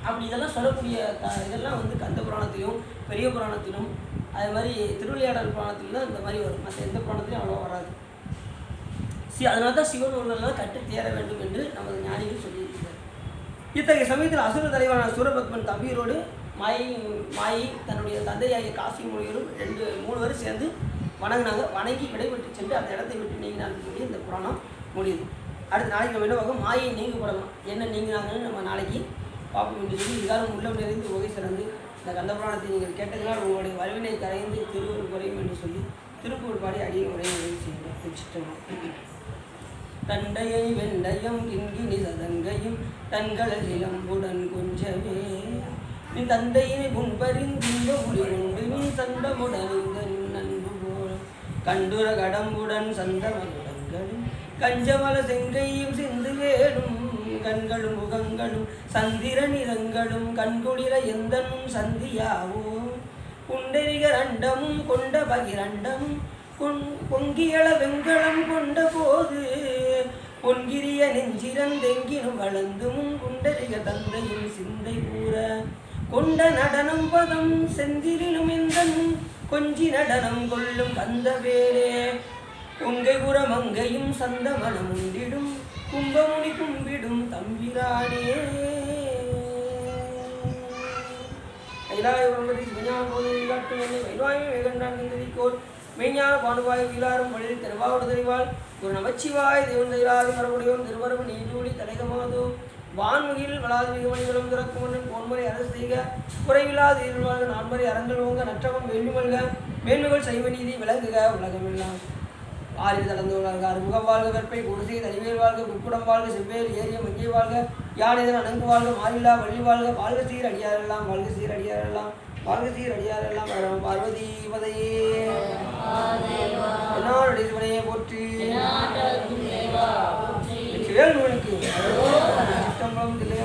அப்படி இதெல்லாம் சொல்லக்கூடிய இதெல்லாம் வந்து கந்த புராணத்திலும் பெரிய புராணத்திலும் அது மாதிரி திருவிளையாடல் புராணத்திலும் தான் இந்த மாதிரி வரும். மற்ற எந்த புராணத்திலையும் அவ்வளோ வராது. அதனால தான் சிவநூல்களெல்லாம் கட்டு தேர வேண்டும் என்று நமது ஞானிகள் சொல்லியிருக்கிறார். இத்தகைய சமயத்தில் அசுர தலைவரான சூரபத்மன் தம்பியரோடு மாயை தன்னுடைய தந்தையாகிய காசி மொழிகளும் 2-3 பேரும் சேர்ந்து வணங்கினாங்க. வணங்கி விடைபெற்று சென்று அந்த இடத்தை விட்டு நீங்கினான்னு சொல்லி இந்த புராணம் முடியுது. அடுத்த நாளைக்கு நம்ம என்ன பார்க்க, மாயை நீங்கப்படலாம், என்ன நீங்கினாங்கன்னு நம்ம நாளைக்கு பார்ப்போம் என்று சொல்லி இதுக்காக உள்ளம் நிறைந்து உகை சிறந்து இந்த கந்த புராணத்தை நீங்கள் கேட்டதினால் உங்களுடைய வலிவினை கரைந்து திருவருள் குறையும் என்று சொல்லி திருப்பூர் பாடி அடியை உரையை உதவி செய்யணும். வச்சுட்டோம். தண்டையை வெண்டையும் கிண்கிணி சதங்கையும் தன்களல் இளம்புடன் கொஞ்சமே நீ தந்தையினை முன்பறிந்த ஒளி உண்டு நீ சண்டமுடன் நண்பு போல கண்டுர கடம்புடன் சந்தமகுடங்களும் கஞ்சமல செங்கையும் சிந்து வேடும் கண்களும் முகங்களும் சந்திர நிறங்களும் கண்குளிர எந்தனும் சந்தியாவோ குண்டரிகர் அண்டமும் கொண்ட பகிரண்டமும் பொங்கியள வெங்கலம் கொண்ட போது பொன்கிரிய நெஞ்சிரன் தெங்கினும் வளர்ந்தும் குண்டரிக தந்தையும் சிந்தை கூற கொண்ட நடனம் பதம் செந்திலும் எந்தன் கொஞ்சி நடனம் கொள்ளும் கந்த வேரே கொங்கை குற மங்கையும் சந்த மனம் உண்டிடும் கும்பமுனி கும்பிடும் தம்பிரானே. மெய்ஞான பானுவாய் வீலாரும் வழியில் திருவாவூர் தெரிவாள் ஒரு நமச்சிவாய் தேவன் தைராது மரபுடையோன் திருவரவு நீஜூலி தலைகமாதோ வான்முகில் வளாது மிகமணிகளும் திறக்குமன்னன் போன்முறை அரசு செய்க குறைவில்லாது இருள்வாழ்க நான்முறை அரங்கள் ஓங்க நற்றவம் வேண்டுமல்க மேன்மைகள் சைவ நீதி விளங்குக உலகமெல்லாம் ஆறில் தளர்ந்துள்ளார்கள் அறுமுகம் வாழ்க வெப்பை குடிசை தனிவேல் வாழ்க குக்குடம் வாழ்க செவ்வேல் ஏரிய மஞ்சை வாழ்க யானைதன் அணங்கு வாழ்க மாறில்லா வள்ளி வாழ்க வாழ்க சீர் அடியாரெல்லாம் வாழ்க சீர் அடியாரெல்லாம் வாழ்க சீர் அடியாரெல்லாம் பார்வதி பதையே என்னாருடைய சிவனையை போற்றி வேல்முகனுக்கு சித்தம்பலம் தில்லையா